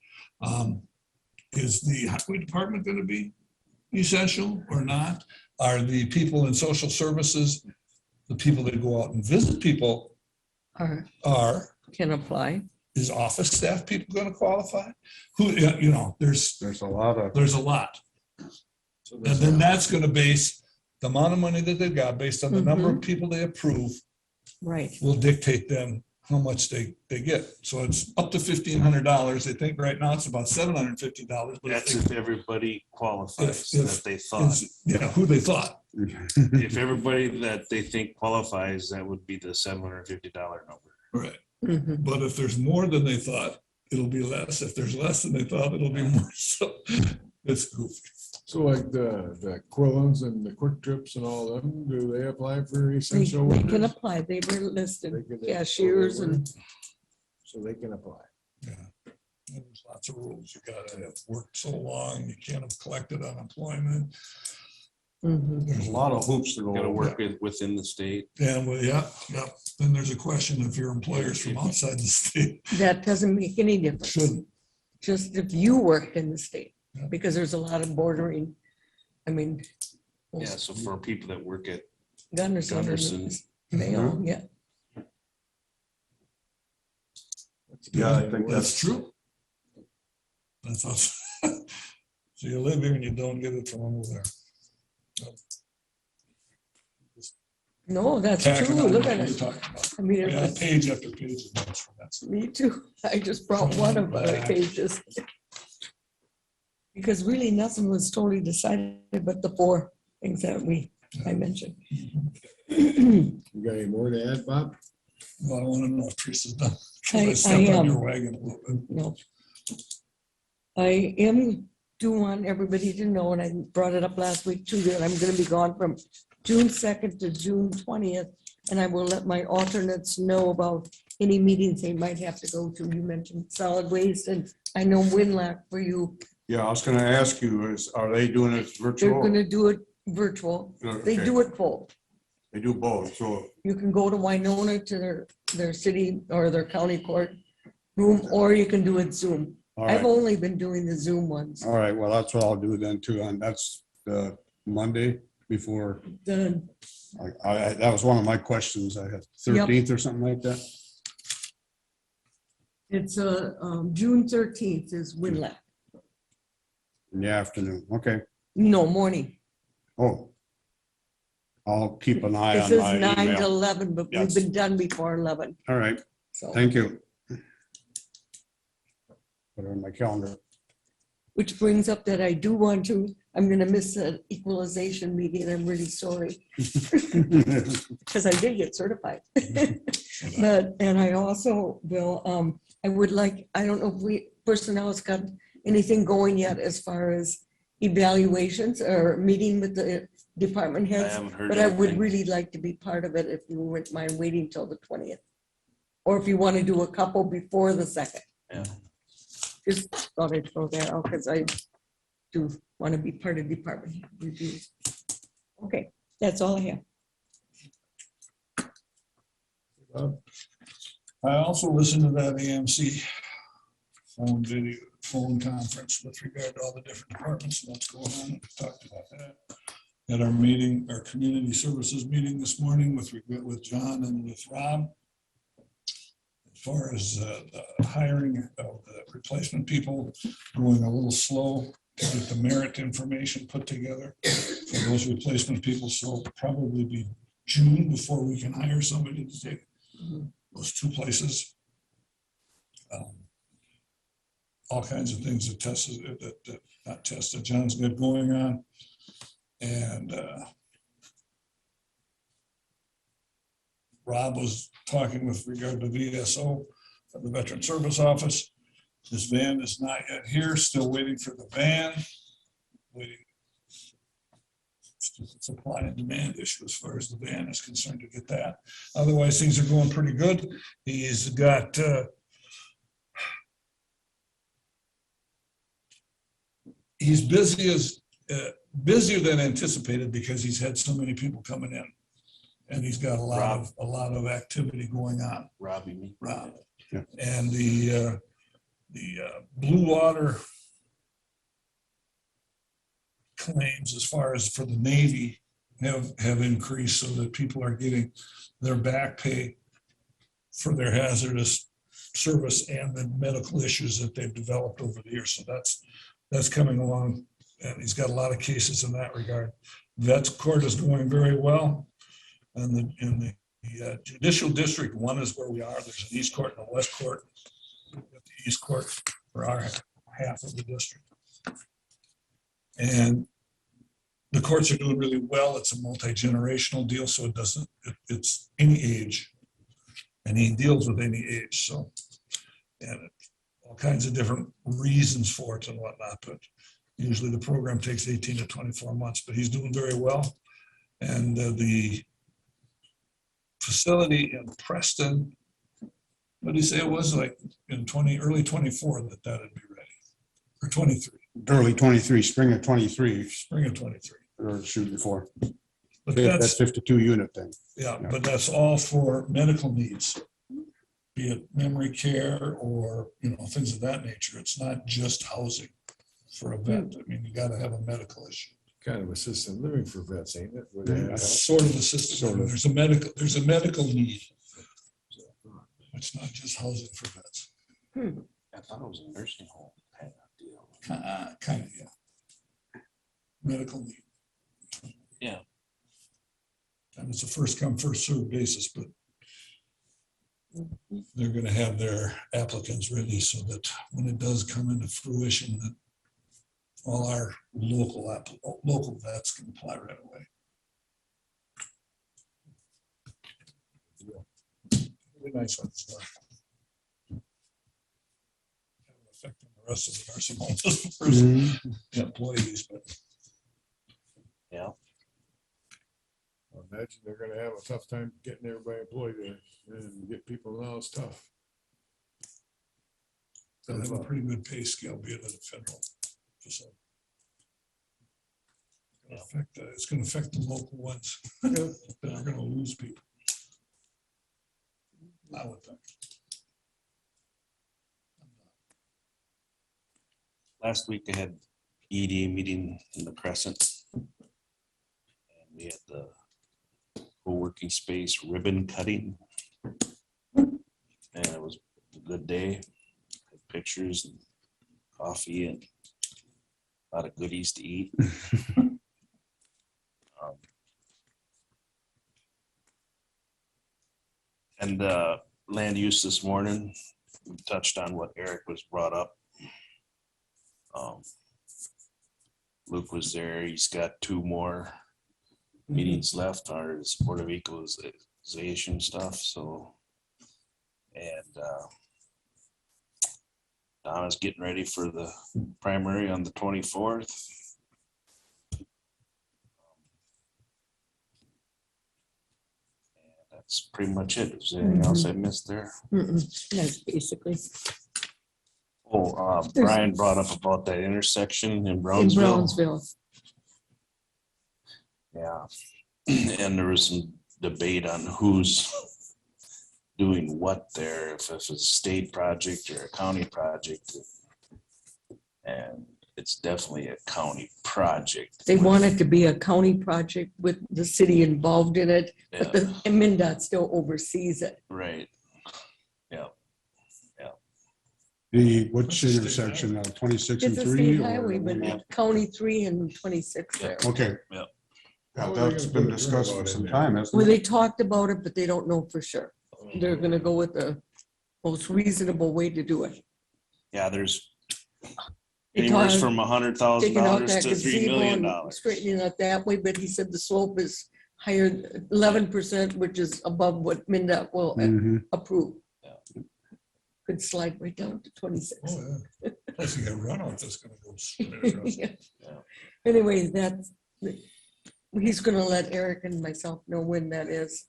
Is the highway department going to be essential or not? Are the people in social services, the people that go out and visit people Or can apply. is office staff people going to qualify? Who, you know, there's a lot. So And there's then a- that's gonna base the amount of money that they've got, based on the number of people they approve, Right. will dictate them how much they get. So it's up to $1,500. I think right now it's about $750. But That's if if everybody qualifies if- that they thought. yeah, who they thought. If everybody that they think qualifies, that would be the $750 number. Right. Mhm. But if there's more than they thought, it'll be less. If there's less than they thought, it'll be more. So it's goofy. So like the Quillens and the Quick Trips and all them, do they apply for They essential they can workers? apply. They were They listed, can- cashiers and, So they can apply. Yeah. And there's lots of rules. You gotta have worked so long, you can't have collected unemployment. Mhm. There's a lot of hoops to go. Got to work within the state. And well, yeah. Then there's a question if your employer's from outside the state. That doesn't make any difference. Shouldn't. Just if you worked in the state, Yeah. because there's a lot of bordering. I mean. Yeah, so for people that work at Gunderson. Gunderson. Mayo, yeah. Yeah, I think that's true. That's us. So you live here and you don't get it from over there. No, that's Tacking true. on Look what at we're it. talking about. I mean, I it got was- page after page of notes from that. me too. I just brought one of my Back. pages. Because really nothing was totally decided but the four things that I mentioned. You got any more to add, Bob? Well, I want to know if Teresa's done. I I stepped on am. your wagon a little bit. No. I do want everybody to know, and I brought it up last week too, that I'm gonna be gone from June 2nd to June 20th. And I will let my alternates know about any meetings they might have to go to. You mentioned solid waste, and I know Winlac for you. Yeah, I was gonna ask you, are they doing it They're virtual? gonna do it virtual. They Okay, do it full. They do both, so, You can go to Winona to their city or their county court room, or you can do it Zoom. all I've right, only been doing the Zoom ones. all right, well, that's what I'll do then too, and that's the Monday before, The, that was one of my questions, I had 13th or something like that. it's June 13th is Winlac. In the afternoon, okay, No, morning. oh. I'll keep an eye This on is my 9 to email. 11, but we've Yes. been done before 11, All right, so, thank you. Put it on my calendar. which brings up that I do want to, I'm gonna miss the equalization meeting. I'm really sorry, because I did get certified. But, and I also will, I would like, I don't know if personnel has got anything going yet as far as evaluations or meeting with the department I heads. haven't heard But I would anything. really like to be part of it if you wouldn't mind waiting till the 20th. Or if you want to do a couple before the 2nd. Yeah. Just thought I'd throw that out because I do want to be part of department reviews. Okay, that's all I have. I also listened to that AMC phone conference with regard to all the different departments and what's going on. We talked about that at our meeting, our community services meeting this morning with John and with Rob. far as the hiring of the replacement people, going a little slow to get the merit information put together for those replacement people. So it'll probably be June before we can hire somebody to take those two places. All kinds of things that tested, that not tested, John's got going on. And Rob was talking with regard to VSO, the Veteran Service Office. This van is not yet here, still waiting for the van. Waiting. Supply and demand issue as far as the van is concerned to get that. Otherwise, things are going pretty good. He's got he's busier than anticipated because he's had so many people coming in. And he's got a lot of activity going on. Robbie, me. Rob. Yeah. And the Blue Water claims as far as for the Navy have increased so that people are getting their back pay for their hazardous service and the medical issues that they've developed over the years. So that's coming along, and he's got a lot of cases in that regard. Vets court is going very well. And in the judicial district, one is where we are. There's an east court and a west court. The east court for our half of the district. And the courts are doing really well. It's a multi-generational deal, so it's any age. And he deals with any age, so. And all kinds of different reasons for it and whatnot, but usually the program takes 18 to 24 months, but he's doing very well. And the facility in Preston, what did he say it was, like in early 24 that'd be ready, or 23, Early 23, spring of 23, spring of 23. or shoot before. But That that's, 52 unit thing. yeah, but that's all for medical needs, be it memory care or, things of that nature. It's not just housing for a vet. I mean, you gotta have a medical issue. Kind of assisted living for vets, ain't it? Where they have help? Sort of assisted, Sort of. there's a medical need. It's not just housing for vets. I thought it was a nursing home kind of deal. Kind of, yeah. Medical need. Yeah. And it's a first come, first served basis, but they're gonna have their applicants ready so that when it does come into fruition, that all our local vets can apply right away. Really nice one. Affecting the rest of the nursing homes, employees, but Yeah. I imagine they're gonna have a tough time getting everybody employed there and get people now, it's tough. they have a pretty good pay scale, being at a federal facility. It's gonna affect the local ones that are gonna lose people. I would think. Last week I had ED meeting in the Crescent. And we had the co-working space ribbon cutting. And it was a good day. Had pictures and coffee and a lot of goodies to eat. And land use this morning, we touched on what Eric was brought up. Luke was there. He's got 2 more meetings left, our Board of Equalization stuff. So, and Donna's getting ready for the primary on the 24th. That's pretty much it. Is there anything else I missed there? That's basically Oh, Brian brought up about that intersection in in Brownsville. Brownsville. Yeah. And there was some debate on who's doing what there, if it's a state project or a county project. And it's definitely a county project. They want it to be a county project with the city involved in it, but the MnDOT still oversees it. Right. Yeah. which intersection, 26 and It's a 3? state or highway, one but off? County 3 and 26 there. Okay. Yep. Yeah, that's been discussed for some time, hasn't Well, it? they talked about it, but they don't know for sure. They're gonna go with the most reasonable way to do it. Yeah, there's anywhere Because from $100,000 taking out that to $3 gazebo million. and straightening it that way, but he said the slope is higher, 11%, which is above what MinDOT will Mhm. approve. Yeah. Could slide right down to 26. Oh, yeah. Plus you got runoff that's gonna go straight across. Yeah. Yeah. Anyway, he's gonna let Eric and myself know when that is.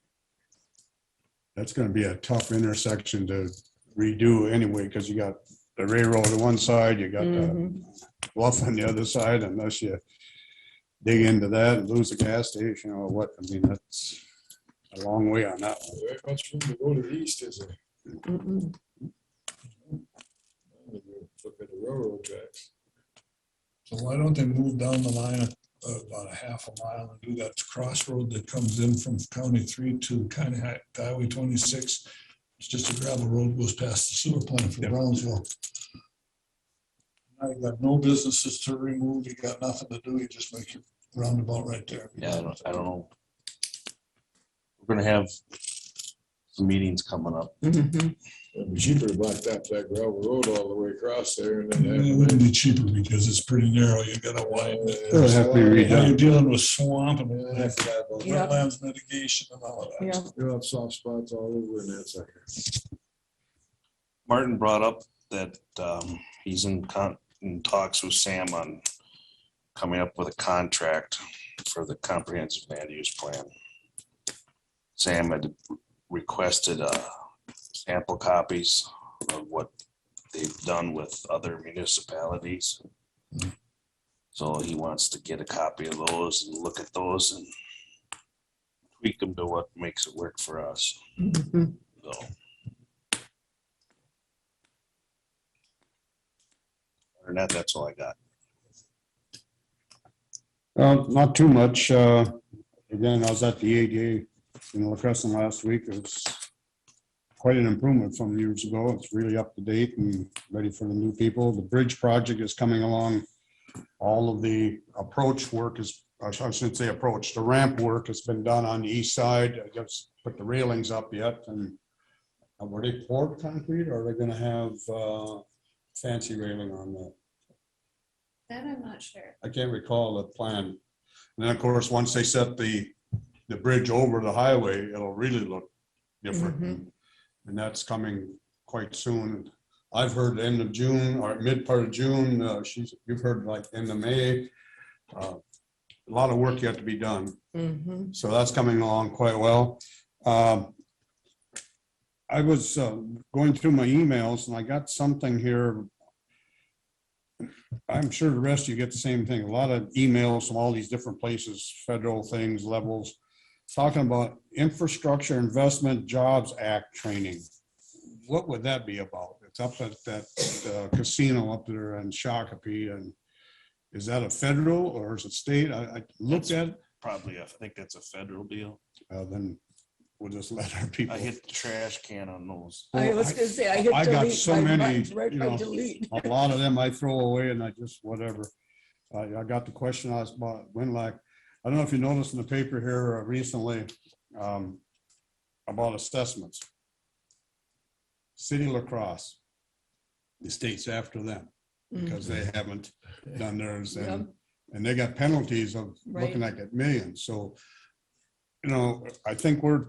That's gonna be a tough intersection to redo anyway, because you got the railroad on one side, you got the Mhm. bluff on the other side, unless you dig into that and lose the gas station or what. I mean, that's a long way on that one. Very much room to go to the east, is there? Mm-mm. Look at the railroad tracks. So why don't they move down the line about a half a mile and do that crossroad that comes in from County 3 to Highway 26? It's just a gravel road, goes past the sewer plant for Brownsville. Now you got no businesses to remove, you got nothing to do, you just make your roundabout right there. Yeah, I don't know. We're gonna have some meetings coming up. Mhm. It'd be cheaper to blacktop that gravel road all the way across there and then It wouldn't be cheaper because it's pretty narrow, you gotta widen it. It'll have to be Now you're redone. dealing with swamp and I forgot about Yeah. wetlands mitigation and all of that. Yeah, You'll have soft spots all over in that sucker. Martin brought up that he's in talks with Sam on coming up with a contract for the comprehensive land use plan. Sam had requested sample copies of what they've done with other municipalities. So he wants to get a copy of those and look at those and tweak them to what makes it work for us. Mhm. So. Other than that, that's all I got. Not too much. Again, I was at the ADA in La Crescent last week. It was quite an improvement from years ago. It's really up to date and ready for the new people. The bridge project is coming along. All of the approach work is, I shouldn't say approach, the ramp work has been done on the east side. I just put the railings up yet. And were they poured concrete or are they gonna have fancy railing on that? That I'm not sure. I can't recall the plan. And then, of course, once they set the bridge over the highway, it'll really look different. And that's coming quite soon. I've heard end of June or mid part of June. You've heard like end of May. A lot of work yet to be done. Mhm. So that's coming along quite well. I was going through my emails and I got something here. I'm sure the rest of you get the same thing. A lot of emails from all these different places, federal things, levels, talking about Infrastructure Investment Jobs Act training. What would that be about? It's up at that casino up there in Shakopee. And is that a federal or is it state? I looked at it. Probably, I think that's a federal deal. Then we'll just let our people. I hit the trash can on those. I was gonna say, I hit I got delete, so my many, button's right you by know, delete. A lot of them I throw away and I just, whatever. I got the question I was about, I don't know if you noticed in the paper here recently about assessments. City of La Crosse, the state's after them because they haven't done theirs and they got penalties of looking like at millions. So, you know, I think we're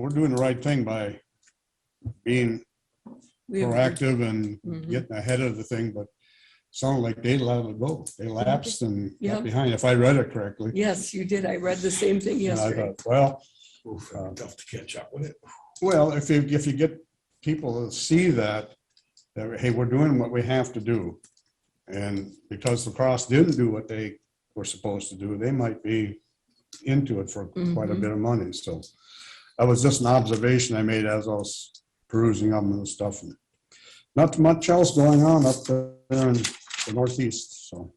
doing the right thing by being proactive and getting ahead of the thing, but sounded like they let it go. They lapsed and got behind, if I read it correctly. Yes, you did. I read the same thing And I yesterday. thought, well, Tough to catch up with it. well, if you get people to see that, hey, we're doing what we have to do. And because La Crosse didn't do what they were supposed to do, they might be into it for quite a bit of money. So that was just an observation I made as I was perusing them and stuff. And not much else going on up there in the Northeast, so.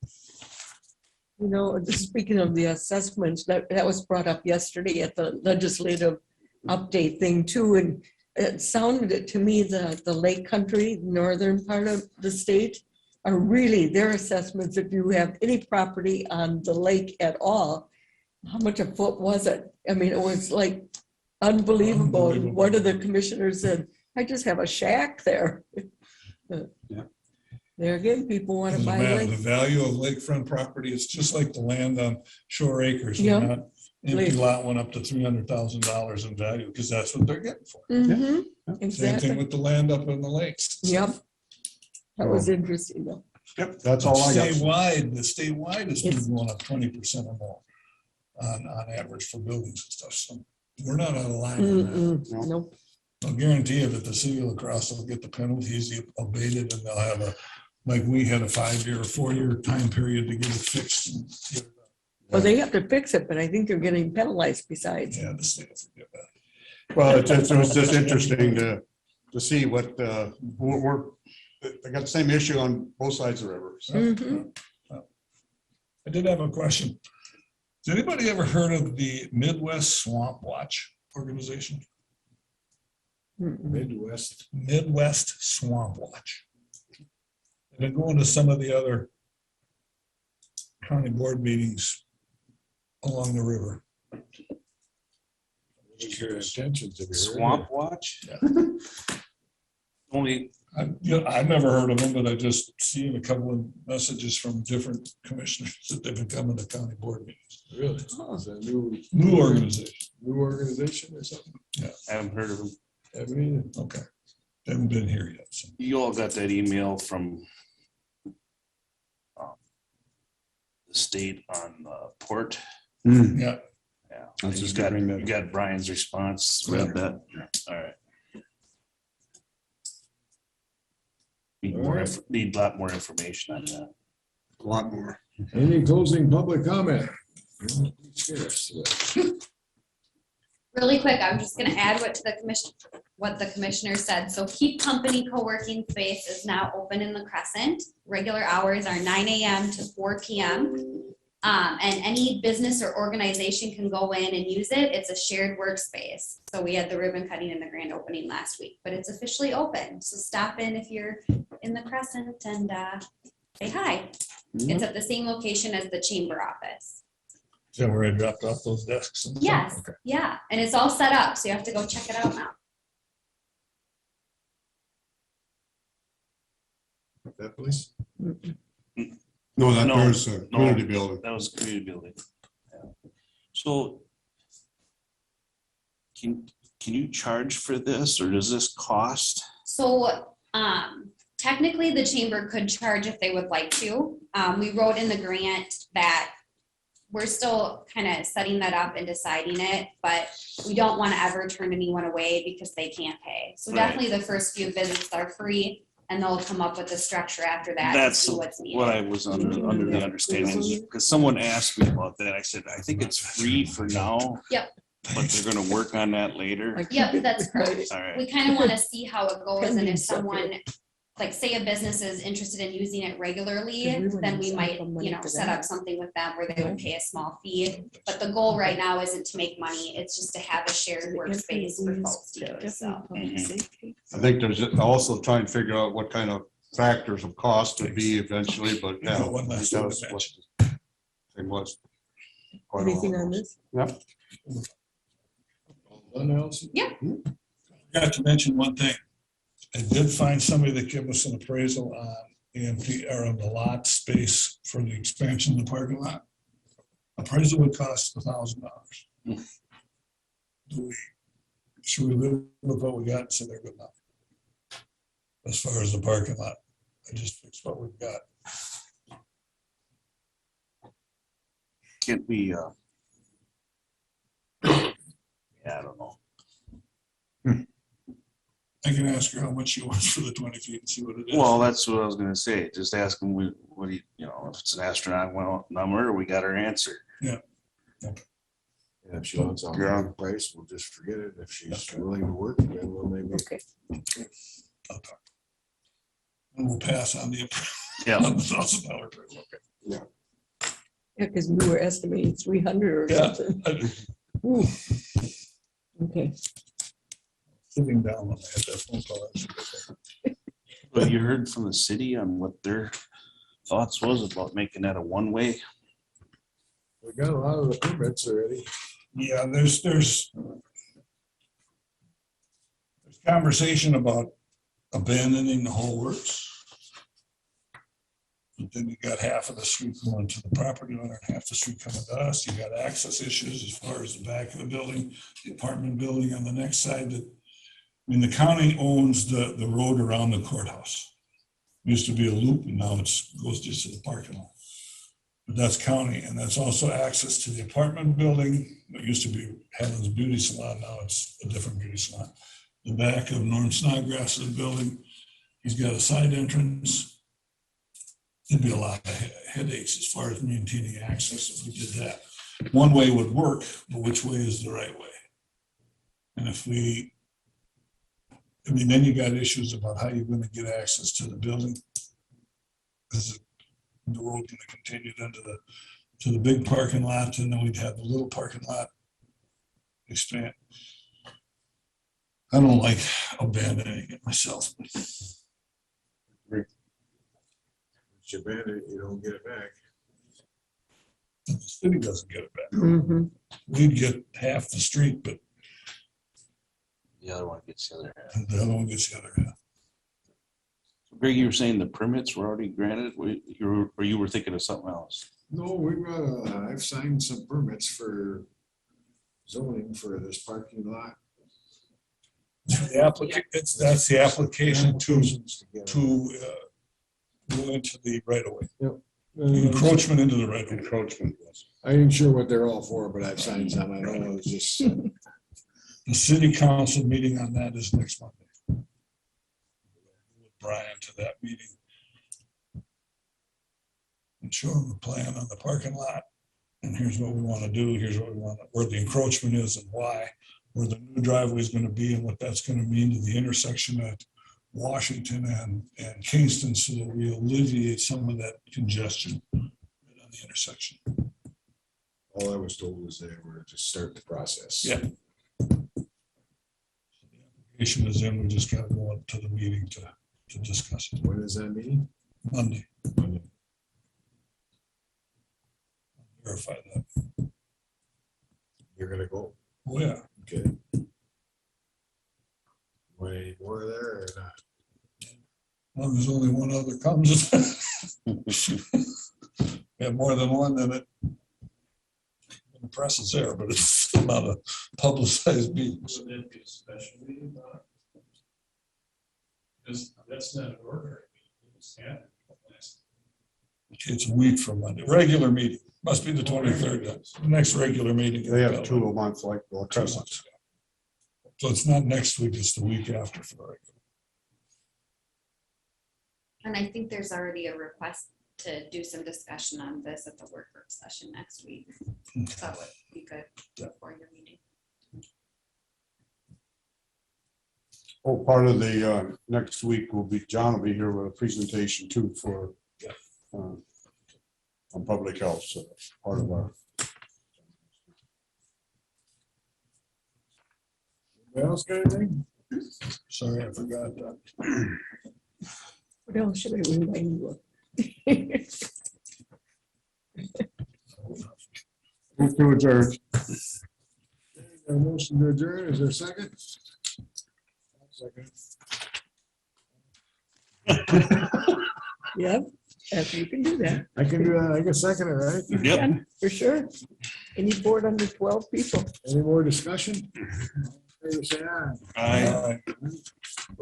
You know, speaking of the assessments, that was brought up yesterday at the legislative update thing too. And it sounded to me that the Lake Country, northern part of the state, are really their assessments, if you have any property on the lake at all, how much a foot was it? I mean, it was like unbelievable. And one of the commissioners said, I just have a shack there. Yeah. There again, people want to Doesn't buy matter. The lake. value of lakefront property, it's just like the land on Shore Acres. Yeah. When that empty Lake. lot went up to $300,000 in value, because that's what they're getting for. Mhm, Same thing exactly. with the land up in the lakes. Yep. That was interesting though. Yep, that's all I got. The statewide is It's- going up 20% or more on average for buildings and stuff. So we're not out of line on that. Mm-mm, nope. I'll guarantee you that the city of La Crosse will get the penalties abated, and they'll have like we had a 5-year or 4-year time period to get it fixed. and get it done. Well, they have to fix it, but I think they're getting penalized besides. Yeah, the state will forget that. Well, it was just interesting to see what, they got the same issue on both sides of the river. So. Mhm. I did have a question. Has anybody ever heard of the Midwest Swamp Watch organization? Mm-mm. Midwest. Midwest Swamp Watch. I've been going to some of the other county board meetings along the river. What's your intentions? Have you heard of Swamp it? Watch? Yeah. Only, I've never heard of them, but I just seen a couple of messages from different commissioners that they've been coming to county board meetings. Really? Oh. Is that a new? New organization. New organization or something? I haven't heard of them. Haven't either. Okay. Haven't been here yet. So. You all got that email from the state on port? Yeah. Yeah. I was And just you got, gonna bring that you got Brian's response, read that? All right. Need a lot more information on that. A lot more. Any closing public comment? Yes. Really quick, I'm just gonna add what the commissioner said. So Keep Company Co-working Space is now open in the Crescent. Regular hours are 9 AM to 4 PM. And any business or organization can go in and use it. It's a shared workspace. So we had the ribbon cutting and the grand opening last week, but it's officially open. So stop in if you're in the Crescent and say hi. It's at the same location as the chamber office. So where I dropped off those desks. and stuff? Yes, Okay. yeah, and it's all set up, so you have to go check it out now. That please. No, that No, was a no. community building. That was community building. Yeah. So can you charge for this, or does this cost? So, technically, the chamber could charge if they would like to. We wrote in the grant that we're still kind of setting that up and deciding it, but we don't want to ever turn anyone away because they can't pay. So Right. definitely the first few visits are free, and they'll come up with a structure after that to That's see what's needed. what I was under the understanding, because someone asked me about that. I said, I think it's free for now. Yep. But they're gonna work on that later. Yep, that's correct. All right. We kind of want to see how it goes, and Pending if stuff, someone, like, say a business is interested in using it regularly, Because we wouldn't then we sign might, up money for set that. up something with them where they would pay a small fee. But the goal right now isn't to make money, it's just to have a shared workspace for folks to use, so. I think there's also trying to figure out what kind of factors of cost would be eventually, but yeah. One I last think one that to was what it was. Quite a Anything while on ago. this? Yep. Done, Allison? Got to mention one thing. I did find somebody that gave us an appraisal on EMP or on the lot space for the expansion of the parking lot. Appraisal would cost $1,000. Should we live with what we got and say they're good enough? As far as the parking lot, I just fixed what we've got. Can't we, yeah, I don't know. I can ask her how much she wants for the 20 feet and see what it is. Well, that's what I was gonna say. Just ask them, what do you, if it's an astronomical number, we got our answer. And if she wants on the price, we'll just forget it. If she's willing to work, then we'll maybe. Okay. I'll talk. And we'll pass on the Yeah. on the $1,000 appraisal. Okay. Yeah, because we were estimating 300 or Yeah. something. Ooh. Okay, sitting down when I had that phone call. That's a good thing. But you heard from the city on what their thoughts was about making that a one-way? We got a lot of the permits already. Yeah, there's conversation about abandoning the whole works. But then you got half of the street going to the property owner and half the street coming to us. You got access issues as far as the back of the building, the apartment building on the next side that, I mean, the county owns the road around the courthouse. Used to be a loop and now it's goes just to the parking lot. But that's county, and that's also access to the apartment building. It used to be Helen's Beauty Salon, now it's a different beauty salon. The back of Norm Snodgrass's building, he's got a side entrance. There'd be a lot of headaches as far as maintaining access if we did that. One way would work, but which way is the right way? And if we, I mean, then you got issues about how you're gonna get access to the building. Because the road gonna continue into to the big parking lot, and then we'd have the little parking lot expand. I don't like abandoning it myself. You abandon it, you don't get it back. The city doesn't get it back. Mhm. We'd get half the street, but The other one gets the other half. the other one gets the other half. Greg, you were saying the permits were already granted, or you were thinking of something else? No, we've got, I've signed some permits for zoning for this parking lot. The applicant, that's the application to Applications together. go into the right of way, Uh, encroachment into the right of way. Encroachment, yes. I ain't sure what they're all for, but I've signed some. I don't know, it's just, The city council meeting on that is next Monday. With Brian to that meeting. And show him the plan on the parking lot. And here's what we want to do, here's what we want, where the encroachment is and why, where the new driveway is going to be and what that's going to mean to the intersection at Washington and Kingston, so that we alleviate some of that congestion on the intersection. all I was told was they were to start the process. Yeah. Application is in, we just got to go up to the meeting to discuss it. When is that meeting? Monday. Monday. Verify that. You're gonna go, Oh, yeah. okay. Way more there or not? Well, there's only one other comes. Yeah, more than one, then it. The press is there, but it's not a publicized meeting. So that'd be a special meeting about it. Because that's not an ordinary meeting. It's standard. It's a week from Monday. Regular meeting, must be the 23rd, the next regular meeting. They have 2 a month like the 2 Crescent. months. So it's not next week, it's the week after for the regular. And I think there's already a request to do some discussion on this at the work group session next week. So that would be good for your meeting. Oh, part of the next week will be, John will be here with a presentation too for on public health, so that's part of our. Anybody else got anything? Sorry, I forgot that. What else should I remind you of? Move to adjourn. A motion to adjourn, is there a second? Second. Yep, you can do that. I can do that, I can second it, right? You Yep. can, for sure. Any board under 12 people. Any more discussion? Favor say aye. Aye.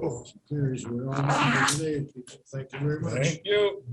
Oh, carries. We're on today, people. Thank you very much. Thank you.